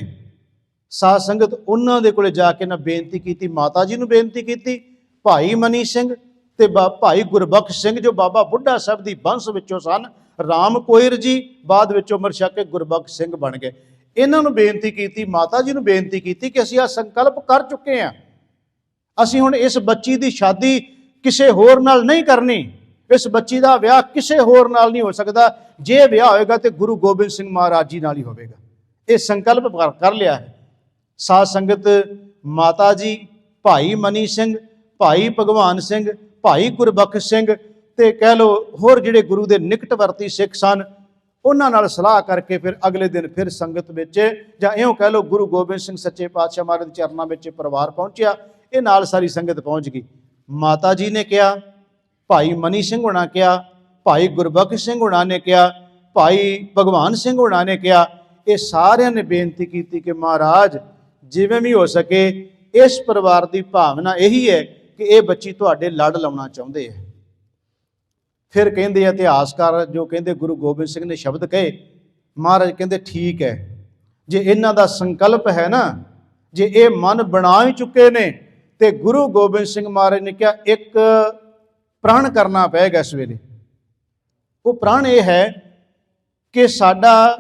साध संगत, उन्होंने कोले जाके ना बेनती की, माता जी नूं बेनती की, भाई मनी सिंह ते भाई गुरबख्श सिंह जो बाबा बुढ़ा साहब की बंश विचों सन, राम कोयर जी बाद विच अमृत छक के गुरबख्श सिंह बन गए। इन्हों बेनती की, माता जी नूं बेनती की कि असीं आ संकल्प कर चुके हैं, असीं हुण इस बच्ची की शादी किसी होर नाल नहीं करनी, इस बच्ची का विआह किसी होर नाल नहीं हो सकता, जे विआह होएगा तो गुरु गोबिंद सिंह महाराज जी नाल ही होवेगा। ये संकल्प कर लिया है। साध संगत माता जी, भाई मनी सिंह, भाई भगवान सिंह, भाई गुरबख्श सिंह ते कह लो होर जिहड़े गुरु के निकटवर्ती सिख सन, ਉਹਨਾਂ ਨਾਲ ਸਲਾਹ ਕਰਕੇ ਫਿਰ ਅਗਲੇ ਦਿਨ ਫਿਰ ਸੰਗਤ ਵਿੱਚ, ਜਾਂ ਇਉਂ ਕਹਿ ਲਓ ਗੁਰੂ ਗੋਬਿੰਦ ਸਿੰਘ ਸੱਚੇ ਪਾਤਸ਼ਾਹ ਮਹਾਰਾਜ ਦੇ ਚਰਨਾਂ ਵਿੱਚ ਪਰਿਵਾਰ ਪਹੁੰਚਿਆ। ਇਹ ਨਾਲ ਸਾਰੀ ਸੰਗਤ ਪਹੁੰਚ ਗਈ। ਮਾਤਾ ਜੀ ਨੇ ਕਿਹਾ, ਭਾਈ ਮਨੀ ਸਿੰਘ ਹੋਣਾ ਕਿਹਾ, ਭਾਈ ਗੁਰਬਖਸ਼ ਸਿੰਘ ਹੋਣਾ ਨੇ ਕਿਹਾ, ਭਾਈ ਭਗਵਾਨ ਸਿੰਘ ਹੋਣਾ ਨੇ ਕਿਹਾ, ਇਹ ਸਾਰਿਆਂ ਨੇ ਬੇਨਤੀ ਕੀਤੀ ਕਿ ਮਹਾਰਾਜ ਜਿਵੇਂ ਵੀ ਹੋ ਸਕੇ ਇਸ ਪਰਿਵਾਰ ਦੀ ਭਾਵਨਾ ਇਹੀ ਹੈ ਕਿ ਇਹ ਬੱਚੀ ਤੁਹਾਡੇ ਲੜ ਲਾਉਣਾ ਚਾਹੁੰਦੇ ਹੈ। ਫਿਰ ਕਹਿੰਦੇ ਇਤਿਹਾਸਕਾਰ ਜੋ ਕਹਿੰਦੇ ਗੁਰੂ ਗੋਬਿੰਦ ਸਿੰਘ ਨੇ ਸ਼ਬਦ ਕਹੇ, ਮਹਾਰਾਜ ਕਹਿੰਦੇ ਠੀਕ ਹੈ, ਜੇ ਇਹਨਾਂ ਦਾ ਸੰਕਲਪ ਹੈ ਨਾ, ਜੇ ਇਹ ਮਨ ਬਣਾ ਹੀ ਚੁੱਕੇ ਨੇ, ਤੇ ਗੁਰੂ ਗੋਬਿੰਦ ਸਿੰਘ ਮਹਾਰਾਜ ਨੇ ਕਿਹਾ ਇੱਕ ਪ੍ਰਣ ਕਰਨਾ ਪਏਗਾ ਇਸ ਵੇਲੇ। ਉਹ ਪ੍ਰਣ ਇਹ ਹੈ ਕਿ ਸਾਡਾ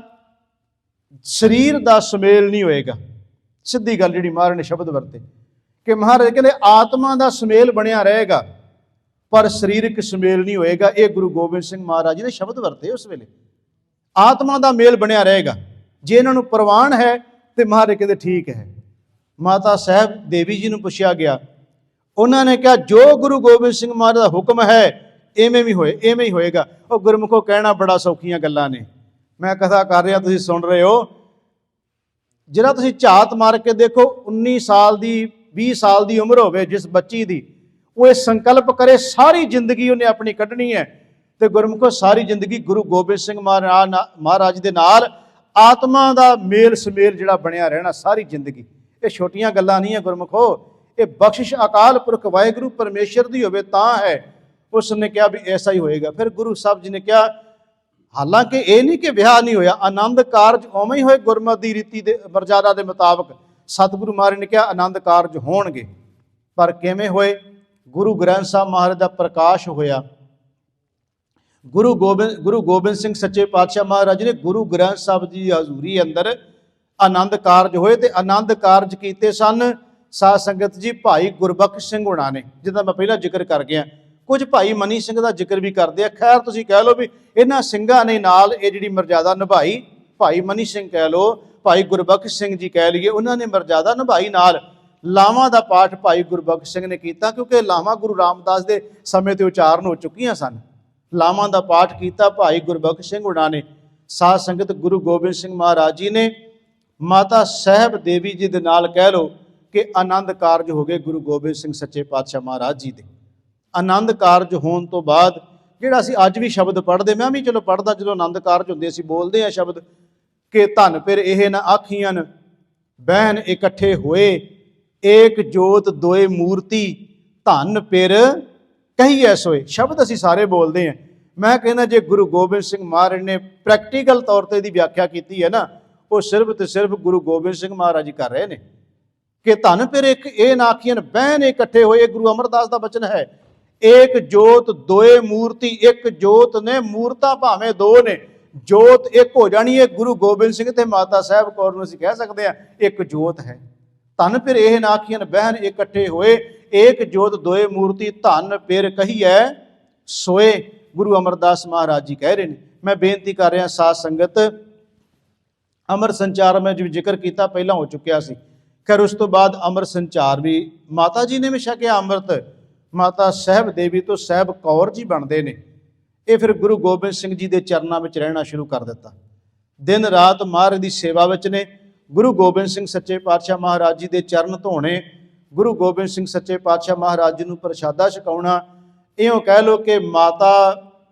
ਸਰੀਰ ਦਾ ਸੁਮੇਲ ਨਹੀਂ ਹੋਏਗਾ। ਸਿੱਧੀ ਗੱਲ ਜਿਹੜੀ ਮਹਾਰਾਜ ਨੇ ਸ਼ਬਦ ਵਰਤੇ ਕਿ ਮਹਾਰਾਜ ਕਹਿੰਦੇ ਆਤਮਾ ਦਾ ਸੁਮੇਲ ਬਣਿਆ ਰਹੇਗਾ ਪਰ ਸਰੀਰਕ ਸੁਮੇਲ ਨਹੀਂ ਹੋਏਗਾ। ਇਹ ਗੁਰੂ ਗੋਬਿੰਦ ਸਿੰਘ ਮਹਾਰਾਜ ਨੇ ਸ਼ਬਦ ਵਰਤੇ ਉਸ ਵੇਲੇ। ਆਤਮਾ ਦਾ ਮੇਲ ਬਣਿਆ ਰਹੇਗਾ। ਜੇ ਇਹਨਾਂ ਨੂੰ ਪ੍ਰਵਾਨ ਹੈ ਤੇ ਮਹਾਰਾਜ ਕਹਿੰਦੇ ਠੀਕ ਹੈ। ਮਾਤਾ ਸਾਹਿਬ ਦੇਵੀ ਜੀ ਨੂੰ ਪੁੱਛਿਆ ਗਿਆ, ਉਹਨਾਂ ਨੇ ਕਿਹਾ ਜੋ ਗੁਰੂ ਗੋਬਿੰਦ ਸਿੰਘ ਮਹਾਰਾਜ ਦਾ ਹੁਕਮ ਹੈ ਐਵੇਂ ਹੀ ਹੋਏਗਾ। ਉਹ ਗੁਰਮੁਖੋ ਕਹਿਣਾ ਬੜਾ ਸੌਖੀਆਂ ਗੱਲਾਂ ਨੇ, ਮੈਂ ਕਥਾ ਕਰ ਰਿਹਾ ਤੁਸੀਂ ਸੁਣ ਰਹੇ ਹੋ। ਜਿਹੜਾ ਤੁਸੀਂ ਝਾਤ ਮਾਰ ਕੇ ਦੇਖੋ 19 ਸਾਲ ਦੀ 20 ਸਾਲ ਦੀ ਉਮਰ ਹੋਵੇ ਜਿਸ ਬੱਚੀ ਦੀ, ਉਹ ਇਹ ਸੰਕਲਪ ਕਰੇ ਸਾਰੀ ਜ਼ਿੰਦਗੀ ਉਹਨੇ ਆਪਣੀ ਕੱਢਣੀ ਹੈ, ਤੇ ਗੁਰਮੁਖੋ ਸਾਰੀ ਜ਼ਿੰਦਗੀ ਗੁਰੂ ਗੋਬਿੰਦ ਸਿੰਘ ਮਹਾਰਾਜ ਦੇ ਨਾਲ ਆਤਮਾ ਦਾ ਮੇਲ ਸਮੇਲ ਜਿਹੜਾ ਬਣਿਆ ਰਹਿਣਾ ਸਾਰੀ ਜ਼ਿੰਦਗੀ। ਇਹ ਛੋਟੀਆਂ ਗੱਲਾਂ ਨਹੀਂ ਹੈ ਗੁਰਮੁਖੋ, ਇਹ ਬਖਸ਼ਿਸ਼ ਅਕਾਲ ਪੁਰਖ ਵਾਹਿਗੁਰੂ ਪਰਮੇਸ਼ਰ ਦੀ ਹੋਵੇ ਤਾਂ ਹੈ। ਉਸ ਨੇ ਕਿਹਾ ਵੀ ਐਸਾ ਹੀ ਹੋਏਗਾ। ਫਿਰ ਗੁਰੂ ਸਾਹਿਬ ਜੀ ਨੇ ਕਿਹਾ, ਹਾਲਾਂਕਿ ਇਹ ਨਹੀਂ ਕਿ ਵਿਆਹ ਨਹੀਂ ਹੋਇਆ, ਆਨੰਦ ਕਾਰਜ ਉਵੇਂ ਹੀ ਹੋਏ ਗੁਰਮਤਿ ਦੀ ਰੀਤੀ ਦੇ ਮਰਜ਼ਾਦਾ ਦੇ ਮੁਤਾਬਕ। ਸਤਿਗੁਰੂ ਮਹਾਰਾਜ ਨੇ ਕਿਹਾ ਆਨੰਦ ਕਾਰਜ ਹੋਣਗੇ, ਪਰ ਕਿਵੇਂ ਹੋਏ? ਗੁਰੂ ਗ੍ਰੰਥ ਸਾਹਿਬ ਮਹਾਰਾਜ ਦਾ ਪ੍ਰਕਾਸ਼ ਹੋਇਆ। ਗੁਰੂ ਗੋਬਿੰਦ ਸਿੰਘ ਸੱਚੇ ਪਾਤਸ਼ਾਹ ਮਹਾਰਾਜ ਨੇ ਗੁਰੂ ਗ੍ਰੰਥ ਸਾਹਿਬ ਦੀ ਹਜ਼ੂਰੀ ਅੰਦਰ ਆਨੰਦ ਕਾਰਜ ਹੋਏ, ਤੇ ਆਨੰਦ ਕਾਰਜ ਕੀਤੇ ਸਨ ਸਾਧ ਸੰਗਤ ਜੀ ਭਾਈ ਗੁਰਬਖਸ਼ ਸਿੰਘ ਹੋਣਾ ਨੇ, ਜਿਹਦਾ ਮੈਂ ਪਹਿਲਾਂ ਜ਼ਿਕਰ ਕਰ ਗਿਆ। ਕੁਝ ਭਾਈ ਮਨੀ ਸਿੰਘ ਦਾ ਜ਼ਿਕਰ ਵੀ ਕਰਦੇ ਆ। ਖੈਰ ਤੁਸੀਂ ਕਹਿ ਲਓ ਵੀ ਇਹਨਾਂ ਸਿੰਘਾਂ ਨੇ ਨਾਲ ਇਹ ਜਿਹੜੀ ਮਰਜ਼ਾਦਾ ਨਿਭਾਈ। ਭਾਈ ਮਨੀ ਸਿੰਘ ਕਹਿ ਲਓ, ਭਾਈ ਗੁਰਬਖਸ਼ ਸਿੰਘ ਜੀ ਕਹਿ ਲਈਏ, ਉਹਨਾਂ ਨੇ ਮਰਜ਼ਾਦਾ ਨਿਭਾਈ। ਨਾਲ ਲਾਵਾਂ ਦਾ ਪਾਠ ਭਾਈ ਗੁਰਬਖਸ਼ ਸਿੰਘ ਨੇ ਕੀਤਾ, ਕਿਉਂਕਿ ਲਾਵਾਂ ਗੁਰੂ ਰਾਮਦਾਸ ਦੇ ਸਮੇਂ ਤੇ ਉਚਾਰਨ ਹੋ ਚੁੱਕੀਆਂ ਸਨ। ਲਾਵਾਂ ਦਾ ਪਾਠ ਕੀਤਾ ਭਾਈ ਗੁਰਬਖਸ਼ ਸਿੰਘ ਹੋਣਾ ਨੇ। ਸਾਧ ਸੰਗਤ ਗੁਰੂ ਗੋਬਿੰਦ ਸਿੰਘ ਮਹਾਰਾਜ ਜੀ ਨੇ ਮਾਤਾ ਸਾਹਿਬ ਦੇਵੀ ਜੀ ਦੇ ਨਾਲ ਕਹਿ ਲਓ ਕਿ ਆਨੰਦ ਕਾਰਜ ਹੋ ਗਏ ਗੁਰੂ ਗੋਬਿੰਦ ਸਿੰਘ ਸੱਚੇ ਪਾਤਸ਼ਾਹ ਮਹਾਰਾਜ ਜੀ ਦੇ। ਆਨੰਦ ਕਾਰਜ ਹੋਣ ਤੋਂ ਬਾਅਦ ਜਿਹੜਾ ਅਸੀਂ ਅੱਜ ਵੀ ਸ਼ਬਦ ਪੜ੍ਹਦੇ, ਮੈਂ ਵੀ ਚਲੋ ਪੜ੍ਹਦਾ ਜਦੋਂ ਆਨੰਦ ਕਾਰਜ ਹੁੰਦੇ ਅਸੀਂ ਬੋਲਦੇ ਹਾਂ ਸ਼ਬਦ ਕਿ ਧਨ ਫਿਰ ਇਹ ਨਾ ਆਖੀਆਂ ਬਹਿਨ ਇਕੱਠੇ ਹੋਏ, ਏਕ ਜੋਤ ਦੋਏ ਮੂਰਤੀ ਧਨ ਫਿਰ ਕਹੀਐ ਸੋਏ। ਸ਼ਬਦ ਅਸੀਂ ਸਾਰੇ ਬੋਲਦੇ ਹਾਂ। ਮੈਂ ਕਹਿੰਦਾ ਜੇ ਗੁਰੂ ਗੋਬਿੰਦ ਸਿੰਘ ਮਹਾਰਾਜ ਨੇ ਪ੍ਰੈਕਟੀਕਲ ਤੌਰ ਤੇ ਇਹਦੀ ਵਿਆਖਿਆ ਕੀਤੀ ਹੈ ਨਾ, ਉਹ ਸਿਰਫ ਤੇ ਸਿਰਫ ਗੁਰੂ ਗੋਬਿੰਦ ਸਿੰਘ ਮਹਾਰਾਜ ਜੀ ਕਰ ਰਹੇ ਨੇ ਕਿ ਧਨ ਫਿਰ ਇੱਕ ਇਹ ਨਾ ਆਖੀਆਂ ਬਹਿਨ ਇਕੱਠੇ ਹੋਏ। ਗੁਰੂ ਅਮਰਦਾਸ ਦਾ ਬਚਨ ਹੈ, ਏਕ ਜੋਤ ਦੋਏ ਮੂਰਤੀ। ਇੱਕ ਜੋਤ ਨੇ, ਮੂਰਤਾਂ ਭਾਵੇਂ ਦੋ ਨੇ, ਜੋਤ ਇੱਕ ਹੋ ਜਾਣੀ ਹੈ। ਗੁਰੂ ਗੋਬਿੰਦ ਸਿੰਘ ਤੇ ਮਾਤਾ ਸਾਹਿਬ ਕੌਰ ਨੂੰ ਅਸੀਂ ਕਹਿ ਸਕਦੇ ਹਾਂ ਇੱਕ ਜੋਤ ਹੈ। ਧਨ ਫਿਰ ਇਹ ਨਾ ਆਖੀਆਂ ਬਹਿਨ ਇਕੱਠੇ ਹੋਏ, ਏਕ ਜੋਤ ਦੋਏ ਮੂਰਤੀ ਧਨ ਫਿਰ ਕਹੀਐ ਸੋਏ। ਗੁਰੂ ਅਮਰਦਾਸ ਮਹਾਰਾਜ ਜੀ ਕਹਿ ਰਹੇ ਨੇ। ਮੈਂ ਬੇਨਤੀ ਕਰ ਰਿਹਾ ਸਾਧ ਸੰਗਤ, ਅਮਰ ਸੰਚਾਰ ਮੈਂ ਜਿਵੇਂ ਜ਼ਿਕਰ ਕੀਤਾ ਪਹਿਲਾਂ ਹੋ ਚੁੱਕਿਆ ਸੀ। ਖੈਰ ਉਸ ਤੋਂ ਬਾਅਦ ਅਮਰ ਸੰਚਾਰ ਵੀ ਮਾਤਾ ਜੀ ਨੇ ਵੀ ਛਕਿਆ ਅੰਮ੍ਰਿਤ। ਮਾਤਾ ਸਾਹਿਬ ਦੇਵੀ ਤੋਂ ਸਾਹਿਬ ਕੌਰ ਜੀ ਬਣਦੇ ਨੇ। ਇਹ ਫਿਰ ਗੁਰੂ ਗੋਬਿੰਦ ਸਿੰਘ ਜੀ ਦੇ ਚਰਨਾਂ ਵਿੱਚ ਰਹਿਣਾ ਸ਼ੁਰੂ ਕਰ ਦਿੱਤਾ। ਦਿਨ ਰਾਤ ਮਹਾਰਾਜ ਦੀ ਸੇਵਾ ਵਿੱਚ ਨੇ। ਗੁਰੂ ਗੋਬਿੰਦ ਸਿੰਘ ਸੱਚੇ ਪਾਤਸ਼ਾਹ ਮਹਾਰਾਜ ਜੀ ਦੇ ਚਰਨ ਧੋਣੇ, ਗੁਰੂ ਗੋਬਿੰਦ ਸਿੰਘ ਸੱਚੇ ਪਾਤਸ਼ਾਹ ਮਹਾਰਾਜ ਜੀ ਨੂੰ ਪ੍ਰਸ਼ਾਦਾ ਛਕਾਉਣਾ। ਇਉਂ ਕਹਿ ਲਓ ਕਿ ਮਾਤਾ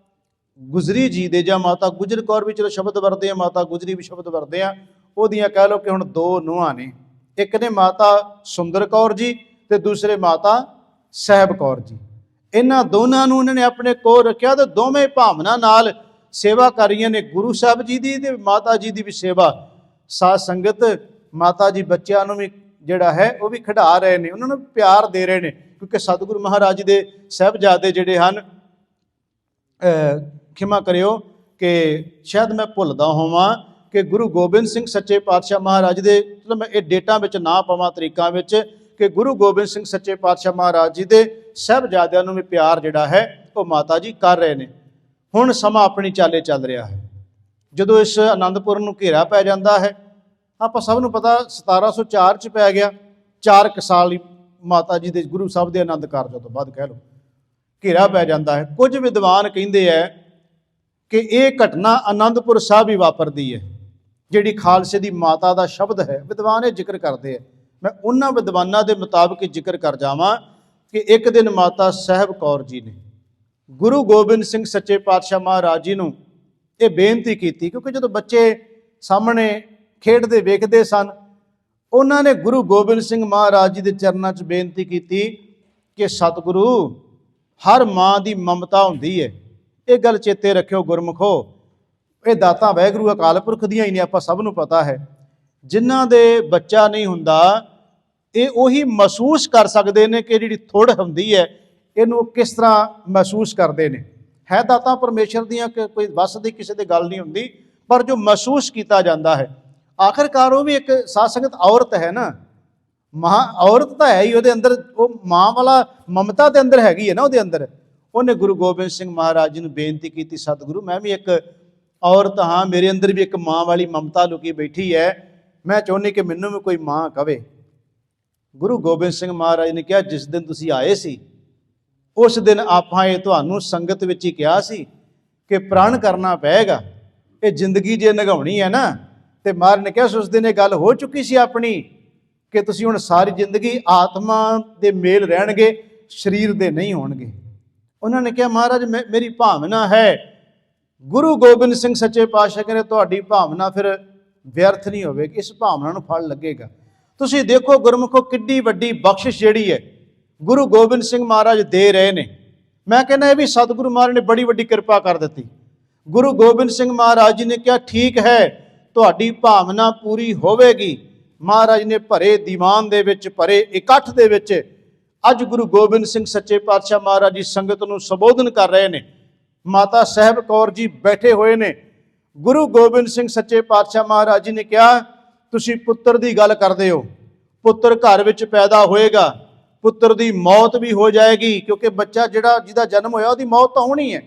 ਗੁਜਰੀ ਜੀ ਦੇ, ਜਾਂ ਮਾਤਾ ਗੁਜਰ ਕੌਰ ਵੀ ਚਲੋ ਸ਼ਬਦ ਵਰਤੇ ਆ, ਮਾਤਾ ਗੁਜਰੀ ਵੀ ਸ਼ਬਦ ਵਰਤੇ ਆ, ਉਹਦੀਆਂ ਕਹਿ ਲਓ ਕਿ ਹੁਣ ਦੋ ਨੂੰਹਾਂ ਨੇ। ਇੱਕ ਨੇ ਮਾਤਾ ਸੁੰਦਰ ਕੌਰ ਜੀ ਤੇ ਦੂਸਰੇ ਮਾਤਾ ਸਾਹਿਬ ਕੌਰ ਜੀ। ਇਹਨਾਂ ਦੋਨਾਂ ਨੂੰ ਉਹਨਾਂ ਨੇ ਆਪਣੇ ਕੋਲ ਰੱਖਿਆ ਤੇ ਦੋਵੇਂ ਭਾਵਨਾ ਨਾਲ ਸੇਵਾ ਕਰ ਰਹੀਆਂ ਨੇ, ਗੁਰੂ ਸਾਹਿਬ ਜੀ ਦੀ ਤੇ ਮਾਤਾ ਜੀ ਦੀ ਵੀ ਸੇਵਾ। ਸਾਧ ਸੰਗਤ ਮਾਤਾ ਜੀ ਬੱਚਿਆਂ ਨੂੰ ਵੀ ਜਿਹੜਾ ਹੈ ਉਹ ਵੀ ਖਿਡਾ ਰਹੇ ਨੇ, ਉਹਨਾਂ ਨੂੰ ਪਿਆਰ ਦੇ ਰਹੇ ਨੇ, ਕਿਉਂਕਿ ਸਤਿਗੁਰੂ ਮਹਾਰਾਜ ਜੀ ਦੇ ਸਾਹਿਬਜ਼ਾਦੇ ਜਿਹੜੇ ਹਨ, ਖਿਮਾ ਕਰਿਓ ਕਿ ਸ਼ਾਇਦ ਮੈਂ ਭੁੱਲਦਾ ਹੋਵਾਂ ਕਿ ਗੁਰੂ ਗੋਬਿੰਦ ਸਿੰਘ ਸੱਚੇ ਪਾਤਸ਼ਾਹ ਮਹਾਰਾਜ ਦੇ, ਚਲੋ ਮੈਂ ਇਹ ਡੇਟਾਂ ਵਿੱਚ ਨਾ ਪਾਵਾਂ ਤਰੀਕਾਂ ਵਿੱਚ, ਕਿ ਗੁਰੂ ਗੋਬਿੰਦ ਸਿੰਘ ਸੱਚੇ ਪਾਤਸ਼ਾਹ ਮਹਾਰਾਜ ਜੀ ਦੇ ਸਾਹਿਬਜ਼ਾਦਿਆਂ ਨੂੰ ਵੀ ਪਿਆਰ ਜਿਹੜਾ ਹੈ ਉਹ ਮਾਤਾ ਜੀ ਕਰ ਰਹੇ ਨੇ। ਹੁਣ ਸਮਾਂ ਆਪਣੀ ਚਾਲੇ ਚੱਲ ਰਿਹਾ ਹੈ। ਜਦੋਂ ਇਸ ਆਨੰਦਪੁਰ ਨੂੰ ਘੇਰਾ ਪੈ ਜਾਂਦਾ ਹੈ, ਆਪਾਂ ਸਭ ਨੂੰ ਪਤਾ 1704 ਚ ਪੈ ਗਿਆ। 4 ਸਾਲ ਮਾਤਾ ਜੀ ਦੇ ਗੁਰੂ ਸਾਹਿਬ ਦੇ ਆਨੰਦ ਕਾਰਜਾਂ ਤੋਂ ਬਾਅਦ ਕਹਿ ਲਓ ਘੇਰਾ ਪੈ ਜਾਂਦਾ ਹੈ। ਕੁਝ ਵਿਦਵਾਨ ਕਹਿੰਦੇ ਹੈ ਕਿ ਇਹ ਘਟਨਾ ਆਨੰਦਪੁਰ ਸਾਹਿਬ ਹੀ ਵਾਪਰਦੀ ਹੈ। ਜਿਹੜੀ ਖਾਲਸੇ ਦੀ ਮਾਤਾ ਦਾ ਸ਼ਬਦ ਹੈ, ਵਿਦਵਾਨ ਇਹ ਜ਼ਿਕਰ ਕਰਦੇ ਆ। ਮੈਂ ਉਹਨਾਂ ਵਿਦਵਾਨਾਂ ਦੇ ਮੁਤਾਬਕ ਜ਼ਿਕਰ ਕਰ ਜਾਵਾਂ ਕਿ ਇੱਕ ਦਿਨ ਮਾਤਾ ਸਾਹਿਬ ਕੌਰ ਜੀ ਨੇ ਗੁਰੂ ਗੋਬਿੰਦ ਸਿੰਘ ਸੱਚੇ ਪਾਤਸ਼ਾਹ ਮਹਾਰਾਜ ਜੀ ਨੂੰ ਇਹ ਬੇਨਤੀ ਕੀਤੀ, ਕਿਉਂਕਿ ਜਦੋਂ ਬੱਚੇ ਸਾਹਮਣੇ ਖੇਡਦੇ ਵੇਖਦੇ ਸਨ, ਉਹਨਾਂ ਨੇ ਗੁਰੂ ਗੋਬਿੰਦ ਸਿੰਘ ਮਹਾਰਾਜ ਜੀ ਦੇ ਚਰਨਾਂ 'ਚ ਬੇਨਤੀ ਕੀਤੀ ਕਿ ਸਤਿਗੁਰੂ, ਹਰ ਮਾਂ ਦੀ ਮਮਤਾ ਹੁੰਦੀ ਹੈ, ਇਹ ਗੱਲ ਚੇਤੇ ਰੱਖਿਓ ਗੁਰਮੁਖੋ। ਇਹ ਦਾਤਾਂ ਵਾਹਿਗੁਰੂ ਅਕਾਲ ਪੁਰਖ ਦੀਆਂ ਹੀ ਨੇ, ਆਪਾਂ ਸਭ ਨੂੰ ਪਤਾ ਹੈ। ਜਿਨ੍ਹਾਂ ਦੇ ਬੱਚਾ ਨਹੀਂ ਹੁੰਦਾ, ਇਹ ਉਹੀ ਮਹਿਸੂਸ ਕਰ ਸਕਦੇ ਨੇ ਕਿ ਜਿਹੜੀ ਥੁੜ ਹੁੰਦੀ ਹੈ ਇਹਨੂੰ ਕਿਸ ਤਰ੍ਹਾਂ ਮਹਿਸੂਸ ਕਰਦੇ ਨੇ। ਹੈ ਦਾਤਾਂ ਪਰਮੇਸ਼ਰ ਦੀਆਂ, ਕਿ ਕੋਈ ਵੱਸ ਦੀ ਕਿਸੇ ਦੀ ਗੱਲ ਨਹੀਂ ਹੁੰਦੀ, ਪਰ ਜੋ ਮਹਿਸੂਸ ਕੀਤਾ ਜਾਂਦਾ ਹੈ। ਆਖਿਰਕਾਰ ਉਹ ਵੀ ਇੱਕ ਸਾਧ ਸੰਗਤ ਔਰਤ ਹੈ ਨਾ, ਔਰਤ ਤਾਂ ਹੈ ਹੀ, ਉਹਦੇ ਅੰਦਰ ਉਹ ਮਾਂ ਵਾਲਾ ਮਮਤਾ ਦੇ ਅੰਦਰ ਹੈਗੀ ਹੈ ਨਾ ਉਹਦੇ ਅੰਦਰ। ਉਹਨੇ ਗੁਰੂ ਗੋਬਿੰਦ ਸਿੰਘ ਮਹਾਰਾਜ ਜੀ ਨੂੰ ਬੇਨਤੀ ਕੀਤੀ, ਸਤਿਗੁਰੂ, ਮੈਂ ਵੀ ਇੱਕ ਔਰਤ ਹਾਂ, ਮੇਰੇ ਅੰਦਰ ਵੀ ਇੱਕ ਮਾਂ ਵਾਲੀ ਮਮਤਾ ਲੁਕੀ ਬੈਠੀ ਹੈ, ਮੈਂ ਚਾਹੁੰਦੀ ਕਿ ਮੈਨੂੰ ਵੀ ਕੋਈ ਮਾਂ ਕਵੇ। ਗੁਰੂ ਗੋਬਿੰਦ ਸਿੰਘ ਮਹਾਰਾਜ ਨੇ ਕਿਹਾ, ਜਿਸ ਦਿਨ ਤੁਸੀਂ ਆਏ ਸੀ ਉਸ ਦਿਨ ਆਪਾਂ ਇਹ ਤੁਹਾਨੂੰ ਸੰਗਤ ਵਿੱਚ ਹੀ ਕਿਹਾ ਸੀ ਕਿ ਪ੍ਰਣ ਕਰਨਾ ਪਏਗਾ, ਇਹ ਜ਼ਿੰਦਗੀ ਜੇ ਨਿਗਾਉਣੀ ਹੈ ਨਾ। ਤੇ ਮਹਾਰਾਜ ਨੇ ਕਿਹਾ ਉਸ ਦਿਨ ਇਹ ਗੱਲ ਹੋ ਚੁੱਕੀ ਸੀ ਆਪਣੀ ਕਿ ਤੁਸੀਂ ਹੁਣ ਸਾਰੀ ਜ਼ਿੰਦਗੀ ਆਤਮਾ ਦੇ ਮੇਲ ਰਹਿਣਗੇ, ਸਰੀਰ ਦੇ ਨਹੀਂ ਹੋਣਗੇ। ਉਹਨਾਂ ਨੇ ਕਿਹਾ, ਮਹਾਰਾਜ ਮੇਰੀ ਭਾਵਨਾ ਹੈ। ਗੁਰੂ ਗੋਬਿੰਦ ਸਿੰਘ ਸੱਚੇ ਪਾਤਸ਼ਾਹ ਕਹਿੰਦੇ, ਤੁਹਾਡੀ ਭਾਵਨਾ ਫਿਰ ਵਿਅਰਥ ਨਹੀਂ ਹੋਵੇਗੀ, ਇਸ ਭਾਵਨਾ ਨੂੰ ਫਲ ਲੱਗੇਗਾ। ਤੁਸੀਂ ਦੇਖੋ ਗੁਰਮੁਖੋ, ਕਿੱਡੀ ਵੱਡੀ ਬਖਸ਼ਿਸ਼ ਜਿਹੜੀ ਹੈ ਗੁਰੂ ਗੋਬਿੰਦ ਸਿੰਘ ਮਹਾਰਾਜ ਦੇ ਰਹੇ ਨੇ। ਮੈਂ ਕਹਿੰਦਾ ਇਹ ਵੀ ਸਤਿਗੁਰੂ ਮਹਾਰਾਜ ਨੇ ਬੜੀ ਵੱਡੀ ਕਿਰਪਾ ਕਰ ਦਿੱਤੀ। ਗੁਰੂ ਗੋਬਿੰਦ ਸਿੰਘ ਮਹਾਰਾਜ ਜੀ ਨੇ ਕਿਹਾ, ਠੀਕ ਹੈ, ਤੁਹਾਡੀ ਭਾਵਨਾ ਪੂਰੀ ਹੋਵੇਗੀ। ਮਹਾਰਾਜ ਨੇ ਭਰੇ ਦੀਵਾਨ ਦੇ ਵਿੱਚ, ਭਰੇ ਇਕੱਠ ਦੇ ਵਿੱਚ ਅੱਜ ਗੁਰੂ ਗੋਬਿੰਦ ਸਿੰਘ ਸੱਚੇ ਪਾਤਸ਼ਾਹ ਮਹਾਰਾਜ ਜੀ ਸੰਗਤ ਨੂੰ ਸੰਬੋਧਨ ਕਰ ਰਹੇ ਨੇ। ਮਾਤਾ ਸਾਹਿਬ ਕੌਰ ਜੀ ਬੈਠੇ ਹੋਏ ਨੇ। ਗੁਰੂ ਗੋਬਿੰਦ ਸਿੰਘ ਸੱਚੇ ਪਾਤਸ਼ਾਹ ਮਹਾਰਾਜ ਜੀ ਨੇ ਕਿਹਾ, ਤੁਸੀਂ ਪੁੱਤਰ ਦੀ ਗੱਲ ਕਰਦੇ ਹੋ, ਪੁੱਤਰ ਘਰ ਵਿੱਚ ਪੈਦਾ ਹੋਏਗਾ, ਪੁੱਤਰ ਦੀ ਮੌਤ ਵੀ ਹੋ ਜਾਏਗੀ, ਕਿਉਂਕਿ ਬੱਚਾ ਜਿਹਦਾ ਜਨਮ ਹੋਇਆ ਉਹਦੀ ਮੌਤ ਤਾਂ ਹੋਣੀ ਹੈ।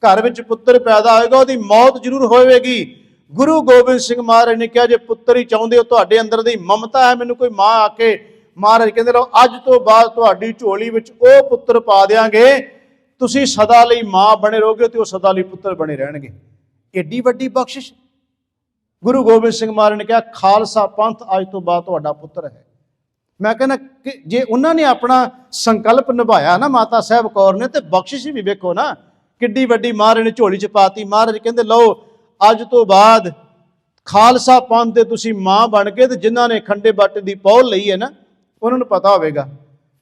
ਘਰ ਵਿੱਚ ਪੁੱਤਰ ਪੈਦਾ ਹੋਏਗਾ, ਉਹਦੀ ਮੌਤ ਜ਼ਰੂਰ ਹੋਵੇਗੀ। ਗੁਰੂ ਗੋਬਿੰਦ ਸਿੰਘ ਮਹਾਰਾਜ ਨੇ ਕਿਹਾ, ਜੇ ਪੁੱਤਰ ਹੀ ਚਾਹੁੰਦੇ ਹੋ, ਤੁਹਾਡੇ ਅੰਦਰ ਦੀ ਮਮਤਾ ਹੈ, ਮੈਨੂੰ ਕੋਈ ਮਾਂ ਆ ਕੇ, ਮਹਾਰਾਜ ਕਹਿੰਦੇ ਰਹੋ, ਅੱਜ ਤੋਂ ਬਾਅਦ ਤੁਹਾਡੀ ਝੋਲੀ ਵਿੱਚ ਉਹ ਪੁੱਤਰ ਪਾ ਦਿਆਂਗੇ, ਤੁਸੀਂ ਸਦਾ ਲਈ ਮਾਂ ਬਣੇ ਰਹੋਗੇ ਤੇ ਉਹ ਸਦਾ ਲਈ ਪੁੱਤਰ ਬਣੇ ਰਹਿਣਗੇ। ਏਡੀ ਵੱਡੀ ਬਖਸ਼ਿਸ਼। ਗੁਰੂ ਗੋਬਿੰਦ ਸਿੰਘ ਮਹਾਰਾਜ ਨੇ ਕਿਹਾ, ਖਾਲਸਾ ਪੰਥ ਅੱਜ ਤੋਂ ਬਾਅਦ ਤੁਹਾਡਾ ਪੁੱਤਰ ਹੈ। ਮੈਂ ਕਹਿੰਦਾ ਕਿ ਜੇ ਉਹਨਾਂ ਨੇ ਆਪਣਾ ਸੰਕਲਪ ਨਿਭਾਇਆ ਨਾ ਮਾਤਾ ਸਾਹਿਬ ਕੌਰ ਨੇ, ਤੇ ਬਖਸ਼ਿਸ਼ ਵੀ ਵੇਖੋ ਨਾ ਕਿੱਡੀ ਵੱਡੀ ਮਹਾਰਾਜ ਨੇ ਝੋਲੀ 'ਚ ਪਾਤੀ। ਮਹਾਰਾਜ ਕਹਿੰਦੇ, ਲਓ ਅੱਜ ਤੋਂ ਬਾਅਦ ਖਾਲਸਾ ਪੰਥ ਦੇ ਤੁਸੀਂ ਮਾਂ ਬਣ ਕੇ, ਤੇ ਜਿਨ੍ਹਾਂ ਨੇ ਖੰਡੇ ਬਾਟੇ ਦੀ ਪੌਲ ਲਈ ਹੈ ਨਾ, ਉਹਨਾਂ ਨੂੰ ਪਤਾ ਹੋਵੇਗਾ।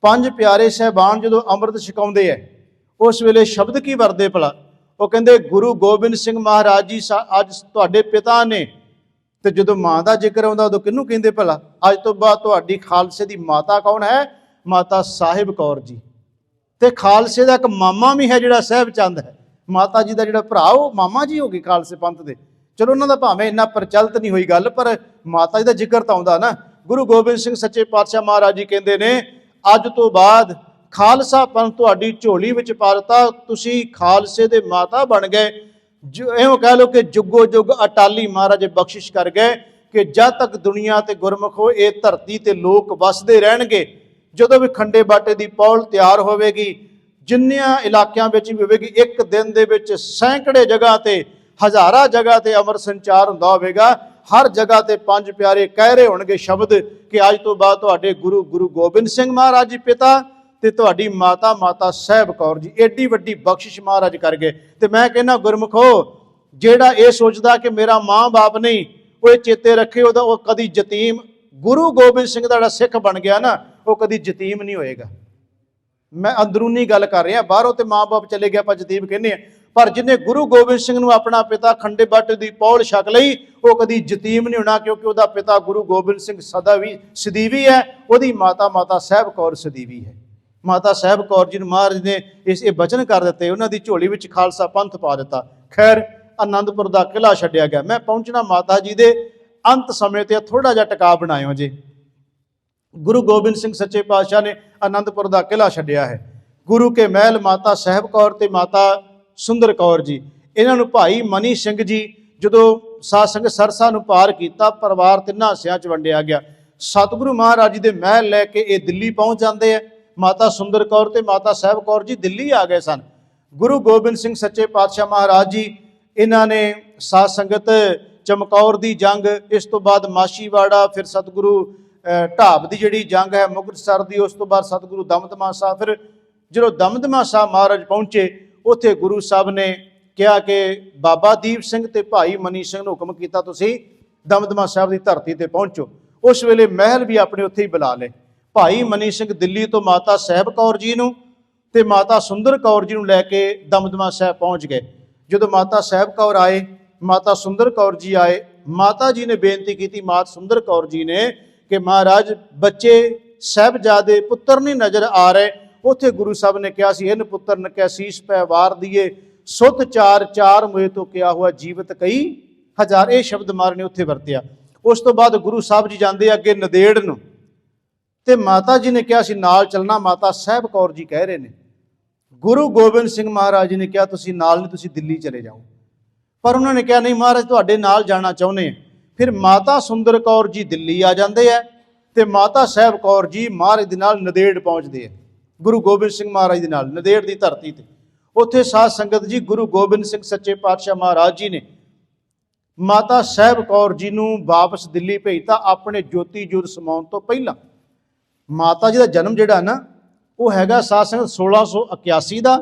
ਪੰਜ ਪਿਆਰੇ ਸਾਹਿਬਾਨ ਜਦੋਂ ਅੰਮ੍ਰਿਤ ਛਕਾਉਂਦੇ ਹੈ, ਉਸ ਵੇਲੇ ਸ਼ਬਦ ਕੀ ਵਰਦੇ ਭਲਾ? ਉਹ ਕਹਿੰਦੇ, ਗੁਰੂ ਗੋਬਿੰਦ ਸਿੰਘ ਮਹਾਰਾਜ ਜੀ ਅੱਜ ਤੁਹਾਡੇ ਪਿਤਾ ਨੇ। ਤੇ ਜਦੋਂ ਮਾਂ ਦਾ ਜ਼ਿਕਰ ਆਉਂਦਾ ਉਦੋਂ ਕਿਹਨੂੰ ਕਹਿੰਦੇ ਭਲਾ? ਅੱਜ ਤੋਂ ਬਾਅਦ ਤੁਹਾਡੀ ਖਾਲਸੇ ਦੀ ਮਾਤਾ ਕੌਣ ਹੈ? ਮਾਤਾ ਸਾਹਿਬ ਕੌਰ ਜੀ। ਤੇ ਖਾਲਸੇ ਦਾ ਇੱਕ ਮਾਮਾ ਵੀ ਹੈ ਜਿਹੜਾ ਸਾਹਿਬ ਚੰਦ ਹੈ, ਮਾਤਾ ਜੀ ਦਾ ਜਿਹੜਾ ਭਰਾ, ਉਹ ਮਾਮਾ ਜੀ ਹੋ ਗਏ ਖਾਲਸੇ ਪੰਥ ਦੇ। ਚਲੋ ਉਹਨਾਂ ਦਾ ਭਾਵੇਂ ਇੰਨਾ ਪ੍ਰਚਲਿਤ ਨਹੀਂ ਹੋਈ ਗੱਲ, ਪਰ ਮਾਤਾ ਜੀ ਦਾ ਜ਼ਿਕਰ ਤਾਂ ਆਉਂਦਾ ਨਾ। ਗੁਰੂ ਗੋਬਿੰਦ ਸਿੰਘ ਸੱਚੇ ਪਾਤਸ਼ਾਹ ਮਹਾਰਾਜ ਜੀ ਕਹਿੰਦੇ ਨੇ, ਅੱਜ ਤੋਂ ਬਾਅਦ ਖਾਲਸਾ ਪੰਥ ਤੁਹਾਡੀ ਝੋਲੀ ਵਿੱਚ ਪਾ ਦਿੱਤਾ, ਤੁਸੀਂ ਖਾਲਸੇ ਦੇ ਮਾਤਾ ਬਣ ਗਏ। ਇਉਂ ਕਹਿ ਲਓ ਕਿ ਜੁਗੋ ਜੁਗ ਅਟਾਲੀ ਮਹਾਰਾਜ ਬਖਸ਼ਿਸ਼ ਕਰ ਗਏ ਕਿ ਜਦ ਤੱਕ ਦੁਨੀਆ ਤੇ ਗੁਰਮੁਖ ਹੋ, ਇਹ ਧਰਤੀ ਤੇ ਲੋਕ ਵਸਦੇ ਰਹਿਣਗੇ। ਜਦੋਂ ਵੀ ਖੰਡੇ ਬਾਟੇ ਦੀ ਪੌਲ ਤਿਆਰ ਹੋਵੇਗੀ, ਜਿੰਨਿਆਂ ਇਲਾਕਿਆਂ ਵਿੱਚ ਵੀ ਹੋਵੇਗੀ, ਇੱਕ ਦਿਨ ਦੇ ਵਿੱਚ ਸੈਂਕੜੇ ਜਗ੍ਹਾ ਤੇ, ਹਜ਼ਾਰਾਂ ਜਗ੍ਹਾ ਤੇ ਅਮਰ ਸੰਚਾਰ ਹੁੰਦਾ ਹੋਵੇਗਾ। ਹਰ ਜਗ੍ਹਾ ਤੇ ਪੰਜ ਪਿਆਰੇ ਕਹਿ ਰਹੇ ਹੋਣਗੇ ਸ਼ਬਦ ਕਿ ਅੱਜ ਤੋਂ ਬਾਅਦ ਤੁਹਾਡੇ ਗੁਰੂ ਗੋਬਿੰਦ ਸਿੰਘ ਮਹਾਰਾਜ ਜੀ ਪਿਤਾ ਤੇ ਤੁਹਾਡੀ ਮਾਤਾ ਮਾਤਾ ਸਾਹਿਬ ਕੌਰ ਜੀ। ਏਡੀ ਵੱਡੀ ਬਖਸ਼ਿਸ਼ ਮਹਾਰਾਜ ਕਰ ਗਏ। ਤੇ ਮੈਂ ਕਹਿੰਦਾ ਗੁਰਮੁਖੋ, ਜਿਹੜਾ ਇਹ ਸੋਚਦਾ ਕਿ ਮੇਰਾ ਮਾਂ ਬਾਪ ਨਹੀਂ, ਉਹ ਇਹ ਚੇਤੇ ਰੱਖੇ, ਉਹ ਕਦੀ ਯਤੀਮ, ਗੁਰੂ ਗੋਬਿੰਦ ਸਿੰਘ ਦਾ ਜਿਹੜਾ ਸਿੱਖ ਬਣ ਗਿਆ ਨਾ, ਉਹ ਕਦੀ ਯਤੀਮ ਨਹੀਂ ਹੋਏਗਾ। ਮੈਂ ਅੰਦਰੂਨੀ ਗੱਲ ਕਰ ਰਿਹਾ, ਬਾਹਰੋਂ ਤੇ ਮਾਂ ਬਾਪ ਚਲੇ ਗਿਆ ਆਪਾਂ ਯਤੀਮ ਕਹਿੰਦੇ ਆ, ਪਰ ਜਿਹਨੇ ਗੁਰੂ ਗੋਬਿੰਦ ਸਿੰਘ ਨੂੰ ਆਪਣਾ ਪਿਤਾ ਖੰਡੇ ਬਾਟੇ ਦੀ ਪੌਲ ਛਕ ਲਈ, ਉਹ ਕਦੀ ਯਤੀਮ ਨਹੀਂ ਹੋਣਾ, ਕਿਉਂਕਿ ਉਹਦਾ ਪਿਤਾ ਗੁਰੂ ਗੋਬਿੰਦ ਸਿੰਘ ਸਦਾ ਵੀ ਸਦੀਵੀ ਹੈ, ਉਹਦੀ ਮਾਤਾ ਮਾਤਾ ਸਾਹਿਬ ਕੌਰ ਸਦੀਵੀ ਹੈ। ਮਾਤਾ ਸਾਹਿਬ ਕੌਰ ਜੀ ਨੂੰ ਮਹਾਰਾਜ ਨੇ ਇਹ ਬਚਨ ਕਰ ਦਿੱਤੇ, ਉਹਨਾਂ ਦੀ ਝੋਲੀ ਵਿੱਚ ਖਾਲਸਾ ਪੰਥ ਪਾ ਦਿੱਤਾ। ਖੈਰ, ਆਨੰਦਪੁਰ ਦਾ ਕਿਲ੍ਹਾ ਛੱਡਿਆ ਗਿਆ। ਮੈਂ ਪਹੁੰਚਣਾ ਮਾਤਾ ਜੀ ਦੇ ਅੰਤ ਸਮੇਂ ਤੇ, ਥੋੜਾ ਜਿਹਾ ਟਿਕਾ ਬਣਾਇਓ ਜੇ। ਗੁਰੂ ਗੋਬਿੰਦ ਸਿੰਘ ਸੱਚੇ ਪਾਤਸ਼ਾਹ ਨੇ ਆਨੰਦਪੁਰ ਦਾ ਕਿਲ੍ਹਾ ਛੱਡਿਆ ਹੈ। ਗੁਰੂ ਕੇ ਮਹਿਲ ਮਾਤਾ ਸਾਹਿਬ ਕੌਰ ਤੇ ਮਾਤਾ ਸੁੰਦਰ ਕੌਰ ਜੀ, ਇਹਨਾਂ ਨੂੰ ਭਾਈ ਮਨੀ ਸਿੰਘ ਜੀ, ਜਦੋਂ ਸਾਧ ਸੰਗਤ ਸਰਸਾ ਨੂੰ ਪਾਰ ਕੀਤਾ, ਪਰਿਵਾਰ ਤਿੰਨਾਂ ਹਿੱਸਿਆਂ 'ਚ ਵੰਡਿਆ ਗਿਆ। ਸਤਿਗੁਰੂ ਮਹਾਰਾਜ ਜੀ ਦੇ ਮਹਿਲ ਲੈ ਕੇ ਇਹ ਦਿੱਲੀ ਪਹੁੰਚ ਜਾਂਦੇ ਆ। ਮਾਤਾ ਸੁੰਦਰ ਕੌਰ ਤੇ ਮਾਤਾ ਸਾਹਿਬ ਕੌਰ ਜੀ ਦਿੱਲੀ ਆ ਗਏ ਸਨ। ਗੁਰੂ ਗੋਬਿੰਦ ਸਿੰਘ ਸੱਚੇ ਪਾਤਸ਼ਾਹ ਮਹਾਰਾਜ ਜੀ ਇਹਨਾਂ ਨੇ ਸਾਧ ਸੰਗਤ ਚਮਕੌਰ ਦੀ ਜੰਗ, ਇਸ ਤੋਂ ਬਾਅਦ ਮਾਛੀਵਾੜਾ, ਫਿਰ ਸਤਿਗੁਰੂ ਢਾਬ ਦੀ ਜਿਹੜੀ ਜੰਗ ਹੈ ਮੁਕਤਸਰ ਦੀ, ਉਸ ਤੋਂ ਬਾਅਦ ਸਤਿਗੁਰੂ ਦਮਦਮਾ ਸਾਹਿਬ। ਫਿਰ ਜਦੋਂ ਦਮਦਮਾ ਸਾਹਿਬ ਮਹਾਰਾਜ ਪਹੁੰਚੇ, ਉੱਥੇ ਗੁਰੂ ਸਾਹਿਬ ਨੇ ਕਿਹਾ ਕਿ ਬਾਬਾ ਦੀਪ ਸਿੰਘ ਤੇ ਭਾਈ ਮਨੀ ਸਿੰਘ ਨੂੰ ਹੁਕਮ ਕੀਤਾ ਤੁਸੀਂ ਦਮਦਮਾ ਸਾਹਿਬ ਦੀ ਧਰਤੀ ਤੇ ਪਹੁੰਚੋ। ਉਸ ਵੇਲੇ ਮਹਿਲ ਵੀ ਆਪਣੇ ਉੱਥੇ ਹੀ ਬੁਲਾ ਲਏ। ਭਾਈ ਮਨੀ ਸਿੰਘ ਦਿੱਲੀ ਤੋਂ ਮਾਤਾ ਸਾਹਿਬ ਕੌਰ ਜੀ ਨੂੰ ਤੇ ਮਾਤਾ ਸੁੰਦਰ ਕੌਰ ਜੀ ਨੂੰ ਲੈ ਕੇ ਦਮਦਮਾ ਸਾਹਿਬ ਪਹੁੰਚ ਗਏ। ਜਦੋਂ ਮਾਤਾ ਸਾਹਿਬ ਕੌਰ ਆਏ, ਮਾਤਾ ਸੁੰਦਰ ਕੌਰ ਜੀ ਆਏ, ਮਾਤਾ ਜੀ ਨੇ ਬੇਨਤੀ ਕੀਤੀ, ਮਾਤਾ ਸੁੰਦਰ ਕੌਰ ਜੀ ਨੇ, ਕਿ ਮਹਾਰਾਜ ਬੱਚੇ ਸਾਹਿਬਜ਼ਾਦੇ ਪੁੱਤਰ ਨਹੀਂ ਨਜ਼ਰ ਆ ਰਹੇ। ਉੱਥੇ ਗੁਰੂ ਸਾਹਿਬ ਨੇ ਕਿਹਾ ਸੀ, ਇਹਨ ਪੁੱਤਰ ਨ ਕੈ ਸੀਸ ਪੈ ਵਾਰ ਦੀਏ, ਸੁਤ ਚਾਰ ਚਾਰ ਮੋਏ ਤੋਂ ਕਿਆ ਹੋਇਆ ਜੀਵਤ ਕਈ ਹਜ਼ਾਰ। ਇਹ ਸ਼ਬਦ ਮਹਾਰਾਜ ਨੇ ਉੱਥੇ ਵਰਤਿਆ। ਉਸ ਤੋਂ ਬਾਅਦ ਗੁਰੂ ਸਾਹਿਬ ਜੀ ਜਾਂਦੇ ਅੱਗੇ ਨੰਦੇੜ ਨੂੰ, ਤੇ ਮਾਤਾ ਜੀ ਨੇ ਕਿਹਾ ਸੀ ਨਾਲ ਚੱਲਣਾ, ਮਾਤਾ ਸਾਹਿਬ ਕੌਰ ਜੀ ਕਹਿ ਰਹੇ ਨੇ। ਗੁਰੂ ਗੋਬਿੰਦ ਸਿੰਘ ਮਹਾਰਾਜ ਜੀ ਨੇ ਕਿਹਾ ਤੁਸੀਂ ਨਾਲ ਨਹੀਂ, ਤੁਸੀਂ ਦਿੱਲੀ ਚਲੇ ਜਾਓ। ਪਰ ਉਹਨਾਂ ਨੇ ਕਿਹਾ ਨਹੀਂ ਮਹਾਰਾਜ, ਤੁਹਾਡੇ ਨਾਲ ਜਾਣਾ ਚਾਹੁੰਦੇ ਆ। ਫਿਰ ਮਾਤਾ ਸੁੰਦਰ ਕੌਰ ਜੀ ਦਿੱਲੀ ਆ ਜਾਂਦੇ ਆ, ਤੇ ਮਾਤਾ ਸਾਹਿਬ ਕੌਰ ਜੀ ਮਹਾਰਾਜ ਦੇ ਨਾਲ ਨੰਦੇੜ ਪਹੁੰਚਦੇ ਆ, ਗੁਰੂ ਗੋਬਿੰਦ ਸਿੰਘ ਮਹਾਰਾਜ ਦੇ ਨਾਲ ਨੰਦੇੜ ਦੀ ਧਰਤੀ ਤੇ। ਉੱਥੇ ਸਾਧ ਸੰਗਤ ਜੀ ਗੁਰੂ ਗੋਬਿੰਦ ਸਿੰਘ ਸੱਚੇ ਪਾਤਸ਼ਾਹ ਮਹਾਰਾਜ ਜੀ ਨੇ ਮਾਤਾ ਸਾਹਿਬ ਕੌਰ ਜੀ ਨੂੰ ਵਾਪਸ ਦਿੱਲੀ ਭੇਜਤਾ ਆਪਣੇ ਜੋਤੀ ਜੋਤ ਸਮਾਉਣ ਤੋਂ ਪਹਿਲਾਂ। ਮਾਤਾ ਜੀ ਦਾ ਜਨਮ ਜਿਹੜਾ ਨਾ ਉਹ ਹੈਗਾ ਸਾਧ ਸੰਗਤ 1681 ਦਾ,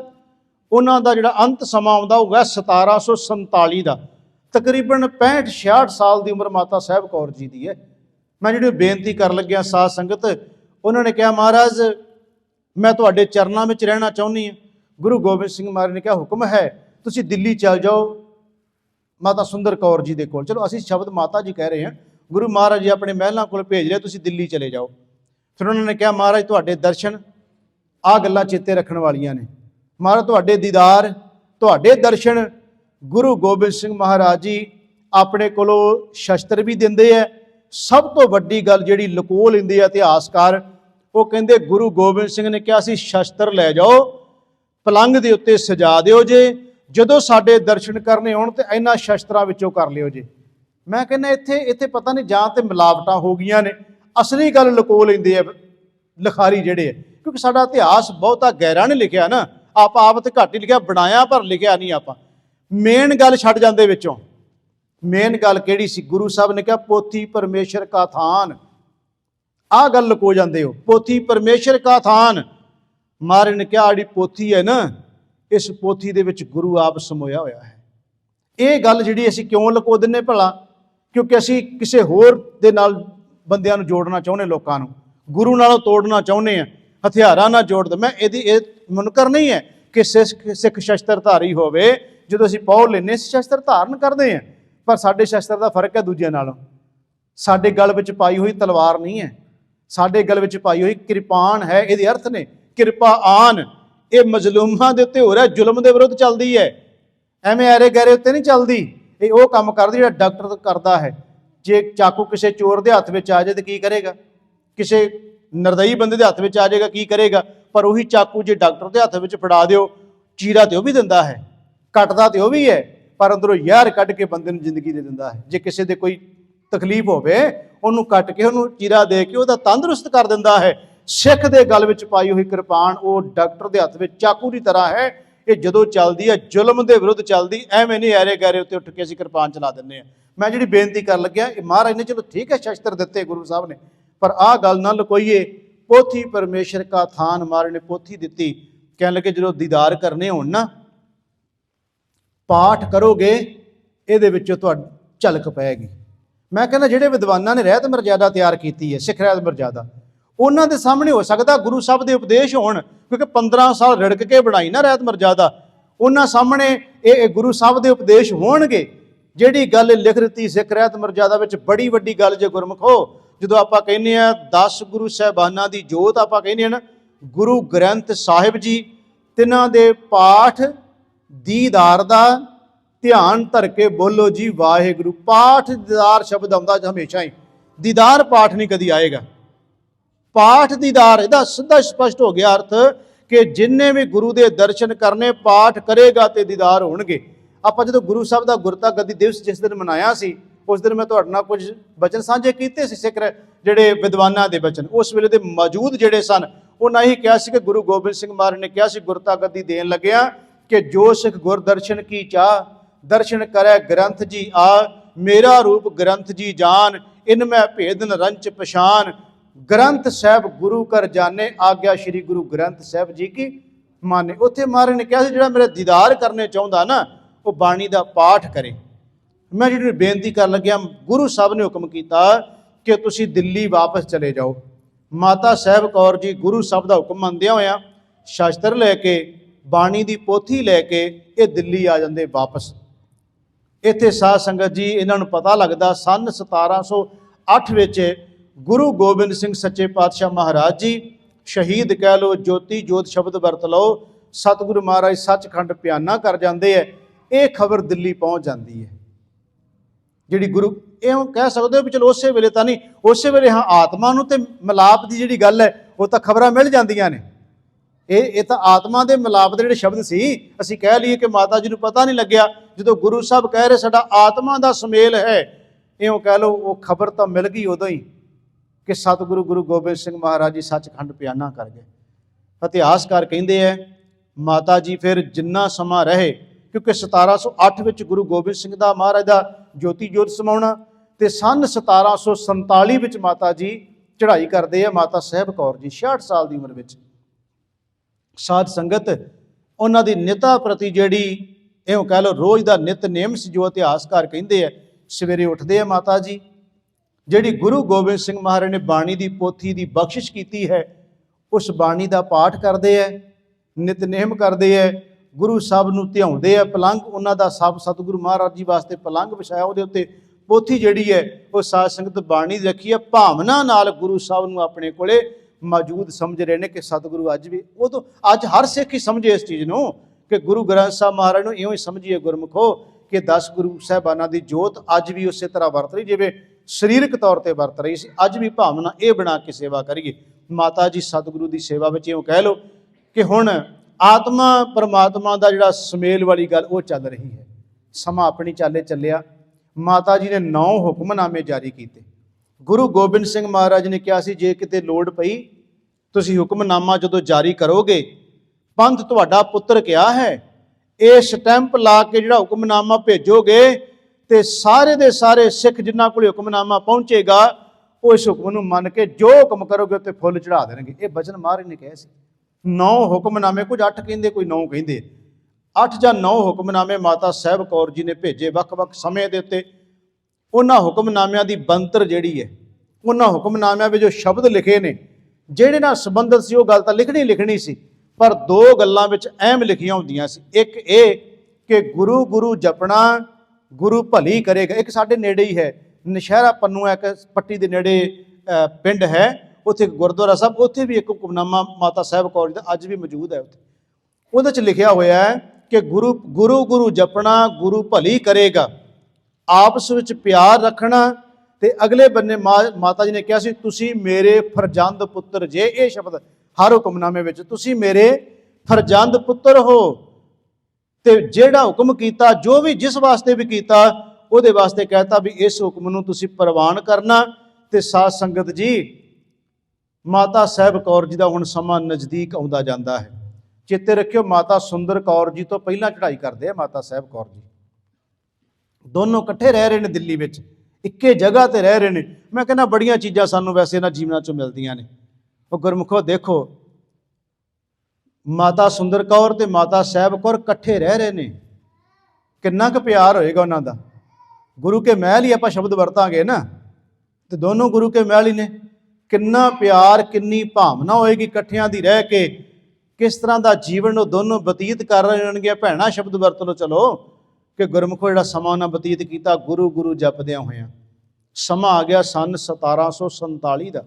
ਉਹਨਾਂ ਦਾ ਜਿਹੜਾ ਅੰਤ ਸਮਾਂ ਆਉਂਦਾ ਹੋਊਗਾ 1747 ਦਾ। ਤਕਰੀਬਨ 65-66 ਸਾਲ ਦੀ ਉਮਰ ਮਾਤਾ ਸਾਹਿਬ ਕੌਰ ਜੀ ਦੀ ਹੈ। ਮੈਂ ਜਿਹੜੀ ਬੇਨਤੀ ਕਰਨ ਲੱਗਿਆ ਸਾਧ ਸੰਗਤ, ਉਹਨਾਂ ਨੇ ਕਿਹਾ ਮਹਾਰਾਜ ਮੈਂ ਤੁਹਾਡੇ ਚਰਨਾਂ ਵਿੱਚ ਰਹਿਣਾ ਚਾਹੁੰਦੀ ਹਾਂ। ਗੁਰੂ ਗੋਬਿੰਦ ਸਿੰਘ ਮਹਾਰਾਜ ਨੇ ਕਿਹਾ ਹੁਕਮ ਹੈ, ਤੁਸੀਂ ਦਿੱਲੀ ਚਲ ਜਾਓ ਮਾਤਾ ਸੁੰਦਰ ਕੌਰ ਜੀ ਦੇ ਕੋਲ। ਚਲੋ ਅਸੀਂ ਸ਼ਬਦ ਮਾਤਾ ਜੀ ਕਹਿ ਰਹੇ ਹਾਂ, ਗੁਰੂ ਮਹਾਰਾਜ ਜੀ ਆਪਣੇ ਮਹਿਲਾਂ ਕੋਲ ਭੇਜ ਰਹੇ, ਤੁਸੀਂ ਦਿੱਲੀ ਚਲੇ ਜਾਓ। ਫਿਰ ਉਹਨਾਂ ਨੇ ਕਿਹਾ ਮਹਾਰਾਜ ਤੁਹਾਡੇ ਦਰਸ਼ਨ, ਆਹ ਗੱਲਾਂ ਚੇਤੇ ਰੱਖਣ ਵਾਲੀਆਂ ਨੇ ਮਹਾਰਾਜ, ਤੁਹਾਡੇ ਦੀਦਾਰ, ਤੁਹਾਡੇ ਦਰਸ਼ਨ। ਗੁਰੂ ਗੋਬਿੰਦ ਸਿੰਘ ਮਹਾਰਾਜ ਜੀ ਆਪਣੇ ਕੋਲੋਂ ਸ਼ਸਤਰ ਵੀ ਦਿੰਦੇ ਹੈ। ਸਭ ਤੋਂ ਵੱਡੀ ਗੱਲ ਜਿਹੜੀ ਲੁਕੋ ਲੈਂਦੇ ਆ ਇਤਿਹਾਸਕਾਰ, ਉਹ ਕਹਿੰਦੇ ਗੁਰੂ ਗੋਬਿੰਦ ਸਿੰਘ ਨੇ ਕਿਹਾ ਸੀ ਸ਼ਸਤਰ ਲੈ ਜਾਓ, ਪਲੰਘ ਦੇ ਉੱਤੇ ਸਜਾ ਦਿਓ ਜੇ, ਜਦੋਂ ਸਾਡੇ ਦਰਸ਼ਨ ਕਰਨੇ ਹੋਣ ਤੇ ਇਹਨਾਂ ਸ਼ਸਤਰਾਂ ਵਿੱਚੋਂ ਕਰ ਲਿਓ ਜੇ। ਮੈਂ ਕਹਿੰਦਾ ਇੱਥੇ ਪਤਾ ਨਹੀਂ ਜਾਂ ਤੇ ਮਿਲਾਵਟਾਂ ਹੋ ਗਈਆਂ ਨੇ, ਅਸਲੀ ਗੱਲ ਲੁਕੋ ਲੈਂਦੇ ਆ ਲਿਖਾਰੀ ਜਿਹੜੇ ਆ, ਕਿਉਂਕਿ ਸਾਡਾ ਇਤਿਹਾਸ ਬਹੁਤਾ ਗਹਿਰਾ ਨਹੀਂ ਲਿਖਿਆ ਨਾ, ਆਪਾਂ ਆਪ ਤੇ ਘੱਟ ਹੀ ਲਿਖਿਆ, ਬਣਾਇਆ ਪਰ ਲਿਖਿਆ ਨਹੀਂ ਆਪਾਂ। ਮੇਨ ਗੱਲ ਛੱਡ ਜਾਂਦੇ ਵਿੱਚੋਂ। ਮੇਨ ਗੱਲ ਕਿਹੜੀ ਸੀ? ਗੁਰੂ ਸਾਹਿਬ ਨੇ ਕਿਹਾ ਪੋਥੀ ਪਰਮੇਸ਼ਰ ਕਾ ਥਾਨ, ਆਹ ਗੱਲ ਲੁਕੋ ਜਾਂਦੇ ਹੋ, ਪੋਥੀ ਪਰਮੇਸ਼ਰ ਕਾ ਥਾਨ। ਮਹਾਰਾਜ ਨੇ ਕਿਹਾ ਜਿਹੜੀ ਪੋਥੀ ਹੈ ਨਾ, ਇਸ ਪੋਥੀ ਦੇ ਵਿੱਚ ਗੁਰੂ ਆਪ ਸਮੋਇਆ ਹੋਇਆ ਹੈ। ਇਹ ਗੱਲ ਜਿਹੜੀ ਅਸੀਂ ਕਿਉਂ ਲੁਕੋ ਦਿੰਨੇ ਭਲਾ? ਕਿਉਂਕਿ ਅਸੀਂ ਕਿਸੇ ਹੋਰ ਦੇ ਨਾਲ ਬੰਦਿਆਂ ਨੂੰ ਜੋੜਨਾ ਚਾਹੁੰਦੇ, ਲੋਕਾਂ ਨੂੰ ਗੁਰੂ ਨਾਲੋਂ ਤੋੜਨਾ ਚਾਹੁੰਦੇ ਆ, ਹਥਿਆਰਾਂ ਨਾਲ ਜੋੜਦੇ। ਮੈਂ ਇਹ ਮੁਨਕਰ ਨਹੀਂ ਹੈ ਕਿ ਸਿੱਖ ਸ਼ਸਤਰਧਾਰੀ ਹੋਵੇ। ਜਦੋਂ ਅਸੀਂ ਪੌੜ ਲੈਂਦੇ ਸ਼ਸਤਰ ਧਾਰਨ ਕਰਦੇ ਹਾਂ, ਪਰ ਸਾਡੇ ਸ਼ਸਤਰ ਦਾ ਫਰਕ ਹੈ ਦੂਜਿਆਂ ਨਾਲੋਂ। ਸਾਡੇ ਗਲ ਵਿੱਚ ਪਾਈ ਹੋਈ ਤਲਵਾਰ ਨਹੀਂ ਹੈ, ਸਾਡੇ ਗਲ ਵਿੱਚ ਪਾਈ ਹੋਈ ਕਿਰਪਾਨ ਹੈ। ਇਹਦੇ ਅਰਥ ਨੇ ਕਿਰਪਾ ਆਨ। ਇਹ ਮਜ਼ਲੂਮਾਂ ਦੇ ਉੱਤੇ ਹੋ ਰਿਹਾ, ਜ਼ੁਲਮ ਦੇ ਵਿਰੁੱਧ ਚੱਲਦੀ ਹੈ, ਐਵੇਂ ਐਰੇ ਗੈਰੇ ਉੱਤੇ ਨਹੀਂ ਚੱਲਦੀ। ਇਹ ਉਹ ਕੰਮ ਕਰਦੀ ਜਿਹੜਾ ਡਾਕਟਰ ਕਰਦਾ ਹੈ। ਜੇ ਚਾਕੂ ਕਿਸੇ ਚੋਰ ਦੇ ਹੱਥ ਵਿੱਚ ਆ ਜਾਏ ਤਾਂ ਕੀ ਕਰੇਗਾ? ਕਿਸੇ ਨਿਰਦਈ ਬੰਦੇ ਦੇ ਹੱਥ ਵਿੱਚ ਆ ਜਾਏਗਾ, ਕੀ ਕਰੇਗਾ? ਪਰ ਉਹੀ ਚਾਕੂ ਜੇ ਡਾਕਟਰ ਦੇ ਹੱਥ ਵਿੱਚ ਫੜਾ ਦਿਓ, ਚੀਰਾ ਤੇ ਉਹ ਵੀ ਦਿੰਦਾ ਹੈ, ਕੱਟਦਾ ਤੇ ਉਹ ਵੀ ਹੈ, ਪਰ ਅੰਦਰੋਂ ਜ਼ਹਿਰ ਕੱਢ ਕੇ ਬੰਦੇ ਨੂੰ ਜ਼ਿੰਦਗੀ ਦੇ ਦਿੰਦਾ ਹੈ। ਜੇ ਕਿਸੇ ਦੇ ਕੋਈ ਤਕਲੀਫ ਹੋਵੇ, ਉਹਨੂੰ ਕੱਟ ਕੇ, ਉਹਨੂੰ ਚੀਰਾ ਦੇ ਕੇ ਉਹਦਾ ਤੰਦਰੁਸਤ ਕਰ ਦਿੰਦਾ ਹੈ। ਸਿੱਖ ਦੇ ਗਲ ਵਿੱਚ ਪਾਈ ਹੋਈ ਕਿਰਪਾਨ ਉਹ ਡਾਕਟਰ ਦੇ ਹੱਥ ਵਿੱਚ ਚਾਕੂ ਦੀ ਤਰ੍ਹਾਂ ਹੈ। ਇਹ ਜਦੋਂ ਚੱਲਦੀ ਹੈ ਜ਼ੁਲਮ ਦੇ ਵਿਰੁੱਧ ਚੱਲਦੀ, ਐਵੇਂ ਨਹੀਂ ਐਰੇ ਗੈਰੇ ਉੱਤੇ ਉੱਠ ਕੇ ਅਸੀਂ ਕਿਰਪਾਨ ਚਲਾ ਦਿੰਦੇ ਹਾਂ। ਮੈਂ ਜਿਹੜੀ ਬੇਨਤੀ ਕਰਨ ਲੱਗਿਆ, ਇਹ ਮਹਾਰਾਜ ਨੇ ਚਲੋ ਠੀਕ ਹੈ ਸ਼ਸਤਰ ਦਿੱਤੇ ਗੁਰੂ ਸਾਹਿਬ ਨੇ, ਪਰ ਆਹ ਗੱਲ ਨਾ ਲਕੋਈਏ। ਪੋਥੀ ਪਰਮੇਸ਼ਰ ਕਾ ਥਾਨ, ਮਹਾਰਾਜ ਨੇ ਪੋਥੀ ਦਿੱਤੀ। ਕਹਿਣ ਲੱਗੇ ਜਦੋਂ ਦੀਦਾਰ ਕਰਨੇ ਹੋਣ ਨਾ, ਪਾਠ ਕਰੋਗੇ, ਇਹਦੇ ਵਿੱਚੋਂ ਤੁਹਾਡੀ ਝਲਕ ਪਏਗੀ। ਮੈਂ ਕਹਿੰਦਾ ਜਿਹੜੇ ਵਿਦਵਾਨਾਂ ਨੇ ਰਹਿਤ ਮਰਜ਼ਾਦਾ ਤਿਆਰ ਕੀਤੀ ਹੈ, ਸਿੱਖ ਰਹਿਤ ਮਰਜ਼ਾਦਾ, ਉਹਨਾਂ ਦੇ ਸਾਹਮਣੇ ਹੋ ਸਕਦਾ ਗੁਰੂ ਸਾਹਿਬ ਦੇ ਉਪਦੇਸ਼ ਹੋਣ, ਕਿਉਂਕਿ 15 ਸਾਲ ਰੜਕ ਕੇ ਬਣਾਈ ਨਾ ਰਹਿਤ ਮਰਜ਼ਾਦਾ। ਉਹਨਾਂ ਸਾਹਮਣੇ ਇਹ ਗੁਰੂ ਸਾਹਿਬ ਦੇ ਉਪਦੇਸ਼ ਹੋਣਗੇ। ਜਿਹੜੀ ਗੱਲ ਲਿਖ ਦਿੱਤੀ ਸਿੱਖ ਰਹਿਤ ਮਰਜ਼ਾਦਾ ਵਿੱਚ, ਬੜੀ ਵੱਡੀ ਗੱਲ ਜੇ ਗੁਰਮੁਖੋ। ਜਦੋਂ ਆਪਾਂ ਕਹਿੰਦੇ ਆ 10 ਗੁਰੂ ਸਾਹਿਬਾਨਾਂ ਦੀ ਜੋਤ, ਆਪਾਂ ਕਹਿੰਦੇ ਆ ਨਾ ਗੁਰੂ ਗ੍ਰੰਥ ਸਾਹਿਬ ਜੀ, ਤਿੰਨਾਂ ਦੇ ਪਾਠ ਦੀਦਾਰ ਦਾ ਧਿਆਨ ਧਰ ਕੇ ਬੋਲੋ ਜੀ ਵਾਹਿਗੁਰੂ। ਪਾਠ ਦੀਦਾਰ ਸ਼ਬਦ ਆਉਂਦਾ ਹਮੇਸ਼ਾ ਹੀ, ਦੀਦਾਰ ਪਾਠ ਨਹੀਂ ਕਦੀ ਆਏਗਾ। ਪਾਠ ਦੀਦਾਰ, ਇਹਦਾ ਸਿੱਧਾ ਸਪਸ਼ਟ ਹੋ ਗਿਆ ਅਰਥ ਕਿ ਜਿੰਨੇ ਵੀ ਗੁਰੂ ਦੇ ਦਰਸ਼ਨ ਕਰਨੇ, ਪਾਠ ਕਰੇਗਾ ਤੇ ਦੀਦਾਰ ਹੋਣਗੇ। ਆਪਾਂ ਜਦੋਂ ਗੁਰੂ ਸਾਹਿਬ ਦਾ ਗੁਰਤਾ ਗੱਦੀ ਦਿਵਸ ਜਿਸ ਦਿਨ ਮਨਾਇਆ ਸੀ, ਉਸ ਦਿਨ ਮੈਂ ਤੁਹਾਡੇ ਨਾਲ ਕੁਝ ਬਚਨ ਸਾਂਝੇ ਕੀਤੇ ਸੀ, ਸਿੱਖ ਜਿਹੜੇ ਵਿਦਵਾਨਾਂ ਦੇ ਬਚਨ। ਉਸ ਵੇਲੇ ਦੇ ਮੌਜੂਦ ਜਿਹੜੇ ਸਨ, ਉਹਨਾਂ ਹੀ ਕਿਹਾ ਸੀ ਕਿ ਗੁਰੂ ਗੋਬਿੰਦ ਸਿੰਘ ਮਹਾਰਾਜ ਨੇ ਕਿਹਾ ਸੀ ਗੁਰਤਾ ਗੱਦੀ ਦੇਣ ਲੱਗਿਆ ਕਿ ਜੋ ਸਿੱਖ ਗੁਰਦਰਸ਼ਨ ਕੀ ਚਾਹ, दर्शन करे ग्रंथ जी आ। मेरा रूप ग्रंथ जी जान, इनमें भेद न रंच पछान। ग्रंथ साहब गुरु कर जाने, आग्या श्री गुरु ग्रंथ साहब जी की माने। उत्थे महाराज ने कहा जिहड़ा मेरा दीदार करने चाहुंदा ना, वो बाणी दा पाठ करे। मैं जी बेनती कर लग्या, गुरु साहब ने हुक्म किया कि तुसी दिल्ली वापस चले जाओ। माता साहब कौर जी गुरु साहब का हुक्म मंदिया होया शास्त्र लैके, बाणी की पोथी लैके ये दिल्ली आ जाते वापस। इत्थे साध संगत जी इन्हों पता लगता सन 1708 विच गुरु गोबिंद सिंह सच्चे पातशाह महाराज जी शहीद कह लो, ज्योति जोत शब्द वरत लो, सतगुरु महाराज सचखंड प्याना कर जाते हैं। ये खबर दिल्ली पहुँच जाती है। जी गुरु इं कह सकते हो भी चलो उस वेले तो नहीं, उस वेले हाँ आत्मा नूं ते मिलाप की जी गल है वो तो खबर मिल जांदियां ने। ये तो आत्मा के मिलाप के जोड़े शब्द सी, असीं कह लीए कि माता जी नूं पता नहीं लग्या, जो गुरु साहब कह रहे साडा आत्मा का सुमेल है, इं कह लो वो खबर तो मिल गई उदों ही कि सतगुरु गुरु गोबिंद सिंह महाराज जी सचखंड प्याना कर गए। इतिहासकार कहते हैं माता जी फिर जिन्ना समा रहे, क्योंकि 1708 विच गुरु गोबिंद सिंह का महाराज का ज्योति जोत समाउणा ते सन 1747 विच माता जी चढ़ाई करते हैं। माता साहब कौर जी 66 साल की उम्र विच। साध संगत उन्हां दी निता प्रति जिहड़ी इउं कह लो रोज़ का नितनेम सी, जो इतिहासकार कहते हैं सवेरे उठते हैं माता जी जिहड़ी गुरु गोबिंद सिंह महाराज ने बाणी की पोथी की बख्शिश की है, उस बाणी का पाठ करते हैं, नितनेम करते हैं, गुरु साहब नूं ध्याउंदे आ। पलंग उन्हां दा सब सतगुरु महाराज जी वास्ते पलंग विछाया, उहदे उत्ते पोथी जिहड़ी है वो साध संगत बाणी रखी है। भावना नाल गुरु साहब नूं अपने कोले मौजूद समझ रहे हैं कि सतगुरु अज भी उदों अज हर सिख ही समझे इस चीज़ नूं कि गुरु ग्रंथ साहब महाराज नूं इउं ही समझिए गुरमुखो कि 10 गुरु साहिबानां दी जोत अज भी उस तरह वरत रही जिवें सरीरक तौर पर वरत रही सी। अज भी भावना ये बना के सेवा करिए। माता जी सतगुरु की सेवा में इउं कह लो कि हुण आत्मा परमात्मा का जिहड़ा सुमेल वाली गल वो चल रही है। समा अपनी चाले चलिया। माता जी ने 9 हुक्मनामे जारी किए। गुरु गोबिंद सिंह महाराज ने कहा सी जे किते लोड़ पई तुसीं हुक्मनामा जदों जारी करोगे, पंथ तुहाडा पुत्र क्या है, ये स्टैंप ला के जिहड़ा हुक्मनामा भेजोगे तो सारे दे सारे सिख जिन्हां कोल हुक्मनामा पहुँचेगा वो इस हुक्म नूं मन के जो हुक्म करोगे उत्ते फुल चढ़ा देणगे। ये वचन महाराज ने कहे सी। 9 हुक्मनामे, कुछ 8 कहिंदे कोई 9 कहिंदे, 8 जां 9 हुक्मनामे माता साहब कौर जी ने भेजे वख-वख समय दे उत्ते। उन्हां हुक्मनामिਆਂ ਦੀ ਬੰਤਰ ਜਿਹੜੀ है, उन्हां हुक्मनामिਆਂ ਵਿੱਚ जो शब्द लिखे ने ਜਿਹੜੇ ਨਾਲ ਸੰਬੰਧਿਤ ਸੀ ਉਹ ਗੱਲ ਤਾਂ ਲਿਖਣੀ ਸੀ, पर 2 ਗੱਲਾਂ ਵਿੱਚ ਅਹਿਮ ਲਿਖੀਆਂ ਹੁੰਦੀਆਂ ਸੀ। ਇੱਕ ਇਹ ਕਿ ਗੁਰੂ ਗੁਰੂ ਜਪਣਾ ਗੁਰੂ ਭਲੀ ਕਰੇਗਾ। ਇੱਕ ਸਾਡੇ ਨੇੜੇ ਹੀ ਹੈ ਨਸ਼ਹਿਰਾ ਪੰਨੂਆ, ਇੱਕ ਪੱਟੀ ਦੇ ਨੇੜੇ ਪਿੰਡ ਹੈ, ਉੱਥੇ ਗੁਰਦੁਆਰਾ ਸਾਹਿਬ, ਉੱਥੇ ਵੀ ਇੱਕ ਹੁਕਮਨਾਮਾ ਮਾਤਾ ਸਾਹਿਬ ਕੌਰ ਜੀ ਦਾ ਅੱਜ ਵੀ ਮੌਜੂਦ ਹੈ। ਉੱਥੇ ਉਹਦੇ 'ਚ ਲਿਖਿਆ ਹੋਇਆ ਹੈ ਕਿ ਗੁਰੂ ਗੁਰੂ ਗੁਰੂ ਜਪਣਾ ਗੁਰੂ ਭਲੀ ਕਰੇਗਾ, आपस ਵਿੱਚ प्यार रखना। तो अगले बन्ने माता जी ने कहा सी तुसी मेरे फरजंद पुत्र जे। ये शब्द हर हुक्मनामे विच तुसी मेरे फरजंद पुत्र हो। तो जेड़ा हुक्म किया जो भी जिस वास्ते भी किया उहदे वास्ते कहता भी इस हुक्म नूं तुसी प्रवान करना। तो साध संगत जी माता साहब कौर जी का हुण समा नज़दीक आउंदा जांदा है। चेते रखियो माता सुंदर कौर जी तो पहला चढ़ाई करते हैं माता साहब कौर जी। दोनों कट्ठे रह रहे हैं दिल्ली में, इक्के जगह पर रह रहे हैं। मैं कहना बड़िया चीज़ां सानूं वैसे इन्हां जीवनां चों मिलदियां ने। वो गुरमुखो देखो माता सुंदर कौर ते माता साहब कौर कट्ठे रह रहे हैं, किन्ना क प्यार होएगा उन्हां दा। गुरु के महल ही आपां शब्द वरतांगे ना, तो दोनों गुरु के महल ही ने। किन्ना प्यार किन्नी भावना होएगी कट्ठियां दी रह के, किस तरह का जीवन वो दोनों बतीत कर रहे होणगे। भैणा शब्द वरत लो चलो कि गुरमुखो जिहड़ा समा उन्हां बतीत किया गुरु गुरु जपदियां होइयां। समा आ गया सन 1747 का,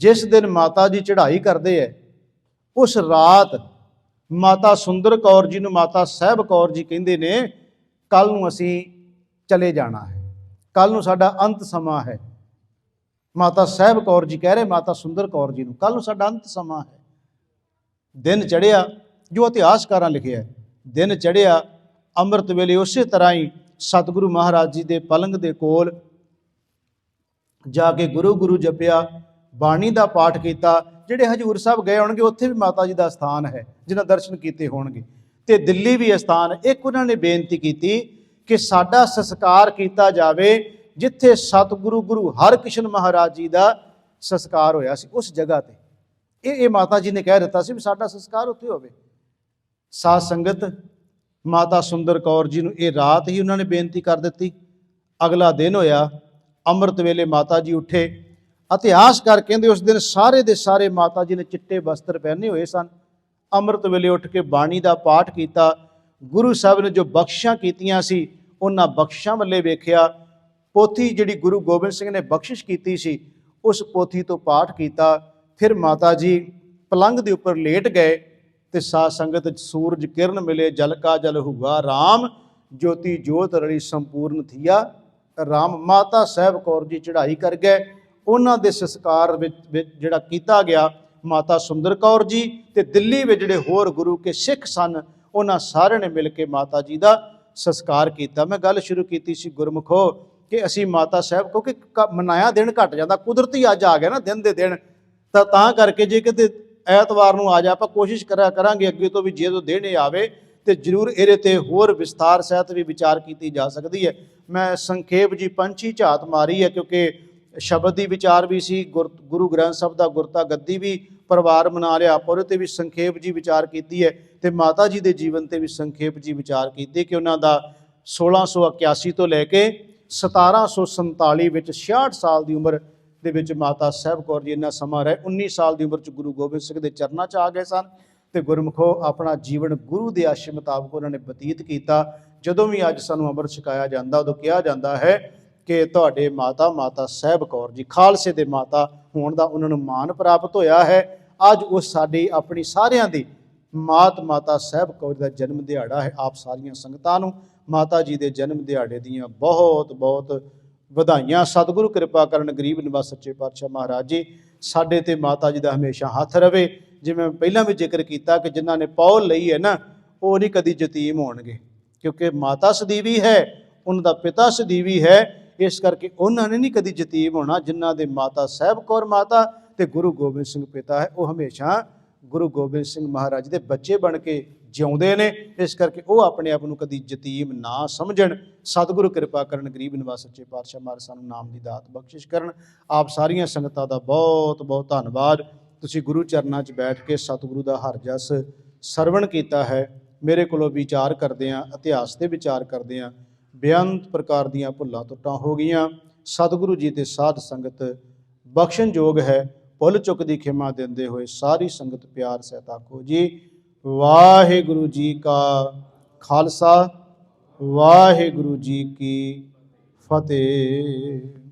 जिस दिन माता जी चढ़ाई करते हैं उस रात माता सुंदर कौर जी नूं माता साहब कौर जी कहंदे ने कल नूं असीं चले जाना है, कल नूं साडा अंत समा है। माता साहब कौर जी कह रहे माता सुंदर कौर जी नूं कल नूं साडा अंत समा है। दिन चढ़िया, जो इतिहासकारां लिखिया है, दिन चढ़िया अमृत वेले उस तरह ही सतगुरु महाराज जी के पलंग के कोल जाके गुरु गुरु जपिया, बाणी का पाठ किया। जिहड़े हजूर साहब गए होणगे उत्थे भी माता जी का स्थान है, जिन्हां दर्शन किए होणगे। ਤੇ ਦਿੱਲੀ ਵੀ ਅਸਥਾਨ। ਇੱਕ ਉਹਨਾਂ ਨੇ ਬੇਨਤੀ ਕੀਤੀ ਕਿ ਸਾਡਾ ਸੰਸਕਾਰ ਕੀਤਾ ਜਾਵੇ ਜਿੱਥੇ ਸਤਿਗੁਰੂ ਗੁਰੂ ਹਰਕ੍ਰਿਸ਼ਨ ਮਹਾਰਾਜ ਜੀ ਦਾ ਸੰਸਕਾਰ ਹੋਇਆ ਸੀ, ਉਸ ਜਗ੍ਹਾ ਤੇ। ਇਹ ਮਾਤਾ ਜੀ ਨੇ ਕਹਿ ਦਿੱਤਾ ਸੀ ਵੀ ਸਾਡਾ ਸੰਸਕਾਰ ਉੱਥੇ ਹੋਵੇ। ਸਾਧ ਸੰਗਤ, ਮਾਤਾ ਸੁੰਦਰ ਕੌਰ ਜੀ ਨੂੰ ਇਹ ਰਾਤ ਹੀ ਉਹਨਾਂ ਨੇ ਬੇਨਤੀ ਕਰ ਦਿੱਤੀ। ਅਗਲਾ ਦਿਨ ਹੋਇਆ, ਅੰਮ੍ਰਿਤ ਵੇਲੇ ਮਾਤਾ ਜੀ ਉੱਠੇ। ਇਤਿਹਾਸਕਾਰ ਕਹਿੰਦੇ ਉਸ ਦਿਨ ਸਾਰੇ ਦੇ ਸਾਰੇ ਮਾਤਾ ਜੀ ਨੇ ਚਿੱਟੇ ਵਸਤਰ ਪਹਿਨੇ ਹੋਏ ਸਨ। ਅੰਮ੍ਰਿਤ ਵੇਲੇ ਉੱਠ ਕੇ ਬਾਣੀ ਦਾ ਪਾਠ ਕੀਤਾ। ਗੁਰੂ ਸਾਹਿਬ ਨੇ ਜੋ ਬਖਸ਼ਿਸ਼ਾਂ ਕੀਤੀਆਂ ਸੀ ਉਹਨਾਂ ਬਖਸ਼ਿਸ਼ਾਂ ਵੱਲੇ ਵੇਖਿਆ। ਪੋਥੀ ਜਿਹੜੀ ਗੁਰੂ ਗੋਬਿੰਦ ਸਿੰਘ ਨੇ ਬਖਸ਼ਿਸ਼ ਕੀਤੀ ਸੀ ਉਸ ਪੋਥੀ ਤੋਂ ਪਾਠ ਕੀਤਾ। ਫਿਰ ਮਾਤਾ ਜੀ ਪਲੰਘ ਦੇ ਉੱਪਰ ਲੇਟ ਗਏ ਤੇ ਸਾਧ ਸੰਗਤ ਸੂਰਜ ਕਿਰਨ ਮਿਲੇ, ਜਲ ਕਾ ਜਲ ਹੁਆ ਰਾਮ, ਜੋਤੀ ਜੋਤ ਰਲੀ ਸੰਪੂਰਨ ਥੀਆ ਰਾਮ। ਮਾਤਾ ਸਾਹਿਬ ਕੌਰ ਜੀ ਚੜ੍ਹਾਈ ਕਰ ਗਏ। ਉਹਨਾਂ ਦੇ ਸੰਸਕਾਰ ਵਿੱਚ ਜਿਹੜਾ ਕੀਤਾ ਗਿਆ, ਮਾਤਾ ਸੁੰਦਰ ਕੌਰ ਜੀ ਤੇ ਦਿੱਲੀ ਵਿੱਚ ਜਿਹੜੇ ਹੋਰ ਗੁਰੂ ਕੇ ਸਿੱਖ ਸਨ ਉਹਨਾਂ ਸਾਰਿਆਂ ਨੇ ਮਿਲ ਕੇ ਮਾਤਾ ਜੀ ਦਾ ਸੰਸਕਾਰ ਕੀਤਾ। ਮੈਂ ਗੱਲ ਸ਼ੁਰੂ ਕੀਤੀ ਸੀ ਗੁਰਮੁਖੋ ਕਿ ਅਸੀਂ ਮਾਤਾ ਸਾਹਿਬ, ਕਿਉਂਕਿ ਮਨਾਇਆ ਦਿਨ ਘਟ ਜਾਂਦਾ, ਕੁਦਰਤੀ ਅੱਜ ਆ ਗਿਆ ਨਾ ਦਿਨ ਦੇ ਦਿਨ, ਤਾਂ ਕਰਕੇ ਜੇ ਕਿਤੇ ਐਤਵਾਰ ਨੂੰ ਆ ਜਾ, ਆਪਾਂ ਕੋਸ਼ਿਸ਼ ਕਰਾਂਗੇ ਅੱਗੇ ਤੋਂ ਵੀ ਜੇ ਤੋਂ ਦਿਨ ਇਹ ਆਵੇ ਤੇ ਜ਼ਰੂਰ ਇਹਦੇ ਤੇ ਹੋਰ ਵਿਸਤਾਰ ਸਹਿਤ ਵੀ ਵਿਚਾਰ ਕੀਤੀ ਜਾ ਸਕਦੀ ਹੈ। ਮੈਂ ਸੰਖੇਪ ਜੀ ਪੰਛੀ ਝਾਤ ਮਾਰੀ ਹੈ ਕਿਉਂਕਿ ਸ਼ਬਦ ਦੀ ਵਿਚਾਰ ਵੀ ਸੀ, ਗੁਰੂ ਗ੍ਰੰਥ ਸਾਹਿਬ ਦਾ ਗੁਰਤਾ ਗੱਦੀ ਵੀ ਪਰਿਵਾਰ ਮਨਾ ਲਿਆ, ਪਰ ਉਹਦੇ ਤੇ ਵੀ ਸੰਖੇਪ ਜੀ ਵਿਚਾਰ ਕੀਤੀ ਹੈ ਤੇ ਮਾਤਾ ਜੀ ਦੇ ਜੀਵਨ ਤੇ ਵੀ ਸੰਖੇਪ ਜੀ ਵਿਚਾਰ ਕੀਤੀ ਕਿ ਉਹਨਾਂ ਦਾ 1681 ਤੋਂ ਲੈ ਕੇ 1747 ਵਿੱਚ 66 ਸਾਲ ਦੀ ਉਮਰ ਦੇ ਵਿੱਚ ਮਾਤਾ ਸਾਹਿਬ ਕੌਰ ਜੀ ਇੰਨਾ ਸਮਾਂ ਰਹੇ। 19 ਸਾਲ ਦੀ ਉਮਰ 'ਚ ਗੁਰੂ ਗੋਬਿੰਦ ਸਿੰਘ ਦੇ ਚਰਨਾਂ 'ਚ ਆ ਗਏ ਸਨ ਤੇ ਗੁਰਮੁਖੋ ਆਪਣਾ ਜੀਵਨ ਗੁਰੂ ਦੇ ਆਸ਼ੇ ਮੁਤਾਬਕ ਉਹਨਾਂ ਨੇ ਬਤੀਤ ਕੀਤਾ। ਜਦੋਂ ਵੀ ਅੱਜ ਸਾਨੂੰ ਅੰਮ੍ਰਿਤ ਛਕਾਇਆ ਜਾਂਦਾ ਉਦੋਂ ਕਿਹਾ ਜਾਂਦਾ ਹੈ ਕਿ ਤੁਹਾਡੇ ਮਾਤਾ ਸਾਹਿਬ ਕੌਰ ਜੀ ਖਾਲਸੇ ਦੇ ਮਾਤਾ ਹੋਣ ਦਾ ਉਹਨਾਂ ਨੂੰ ਮਾਣ ਪ੍ਰਾਪਤ ਹੋਇਆ ਹੈ। ਅੱਜ ਉਹ ਸਾਡੀ ਆਪਣੀ ਸਾਰਿਆਂ ਦੀ ਮਾਤਾ ਸਾਹਿਬ ਕੌਰ ਦਾ ਜਨਮ ਦਿਹਾੜਾ ਹੈ। ਆਪ ਸਾਰੀਆਂ ਸੰਗਤਾਂ ਨੂੰ ਮਾਤਾ ਜੀ ਦੇ ਜਨਮ ਦਿਹਾੜੇ ਦੀਆਂ ਬਹੁਤ ਬਹੁਤ ਵਧਾਈਆਂ। ਸਤਿਗੁਰੂ ਕਿਰਪਾ ਕਰਨ, ਗਰੀਬ ਨਿਵਾਸ ਸੱਚੇ ਪਾਤਸ਼ਾਹ ਮਹਾਰਾਜ ਜੀ ਸਾਡੇ ਤੇ ਮਾਤਾ ਜੀ ਦਾ ਹਮੇਸ਼ਾ ਹੱਥ ਰਵੇ। ਜਿਵੇਂ ਪਹਿਲਾਂ ਵੀ ਜ਼ਿਕਰ ਕੀਤਾ ਕਿ ਜਿਨ੍ਹਾਂ ਨੇ ਪੌਲ ਲਈ ਹੈ ਨਾ, ਉਹ ਨਹੀਂ ਕਦੀ ਯਤੀਮ ਹੋਣਗੇ, ਕਿਉਂਕਿ ਮਾਤਾ ਸਦੀਵੀ ਹੈ, ਉਹਨਾਂ ਦਾ ਪਿਤਾ ਸਦੀਵੀ ਹੈ, ਇਸ ਕਰਕੇ ਉਹਨਾਂ ਨੇ ਨਹੀਂ ਕਦੀ ਯਤੀਮ ਹੋਣਾ। ਜਿਨ੍ਹਾਂ ਦੇ ਮਾਤਾ ਸਾਹਿਬ ਕੌਰ ਮਾਤਾ ਤੇ ਗੁਰੂ ਗੋਬਿੰਦ ਸਿੰਘ ਪਿਤਾ ਹੈ, ਉਹ ਹਮੇਸ਼ਾ ਗੁਰੂ ਗੋਬਿੰਦ ਸਿੰਘ ਮਹਾਰਾਜ ਦੇ ਬੱਚੇ ਬਣ ਕੇ ਜਿਉਂਦੇ ਨੇ। ਇਸ ਕਰਕੇ ਉਹ ਆਪਣੇ ਆਪ ਨੂੰ ਕਦੀ ਯਤੀਮ ਨਾ ਸਮਝਣ। ਸਤਿਗੁਰੂ ਕਿਰਪਾ ਕਰਨ, ਗਰੀਬ ਨਿਵਾਸ ਸੱਚੇ ਪਾਤਸ਼ਾਹ ਮਹਾਰਾਜ ਸਾਨੂੰ ਨਾਮ ਦੀ ਦਾਤ ਬਖਸ਼ਿਸ਼ ਕਰਨ। ਆਪ ਸਾਰੀਆਂ ਸੰਗਤਾਂ ਦਾ ਬਹੁਤ ਬਹੁਤ ਧੰਨਵਾਦ। ਤੁਸੀਂ ਗੁਰੂ ਚਰਨਾਂ 'ਚ ਬੈਠ ਕੇ ਸਤਿਗੁਰੂ ਦਾ ਹਰ ਜਸ ਸਰਵਣ ਕੀਤਾ ਹੈ। ਮੇਰੇ ਕੋਲੋਂ ਵਿਚਾਰ ਕਰਦਿਆਂ, ਇਤਿਹਾਸ 'ਤੇ ਵਿਚਾਰ ਕਰਦਿਆਂ ਬੇਅੰਤ ਪ੍ਰਕਾਰ ਦੀਆਂ ਭੁੱਲਾਂ ਟੁੱਟਾਂ ਹੋ ਗਈਆਂ। ਸਤਿਗੁਰੂ ਜੀ ਤੇ ਸਾਧ ਸੰਗਤ ਬਖਸ਼ਣਯੋਗ ਹੈ। ਭੁੱਲ ਚੁੱਕ ਦੀ ਖਿਮਾ ਦਿੰਦੇ ਹੋਏ ਸਾਰੀ ਸੰਗਤ ਪਿਆਰ ਸਹਿਤ ਆਖੋ ਜੀ ਵਾਹਿਗੁਰੂ ਜੀ ਕਾ ਖਾਲਸਾ, ਵਾਹਿਗੁਰੂ ਜੀ ਕੀ ਫਤਿਹ।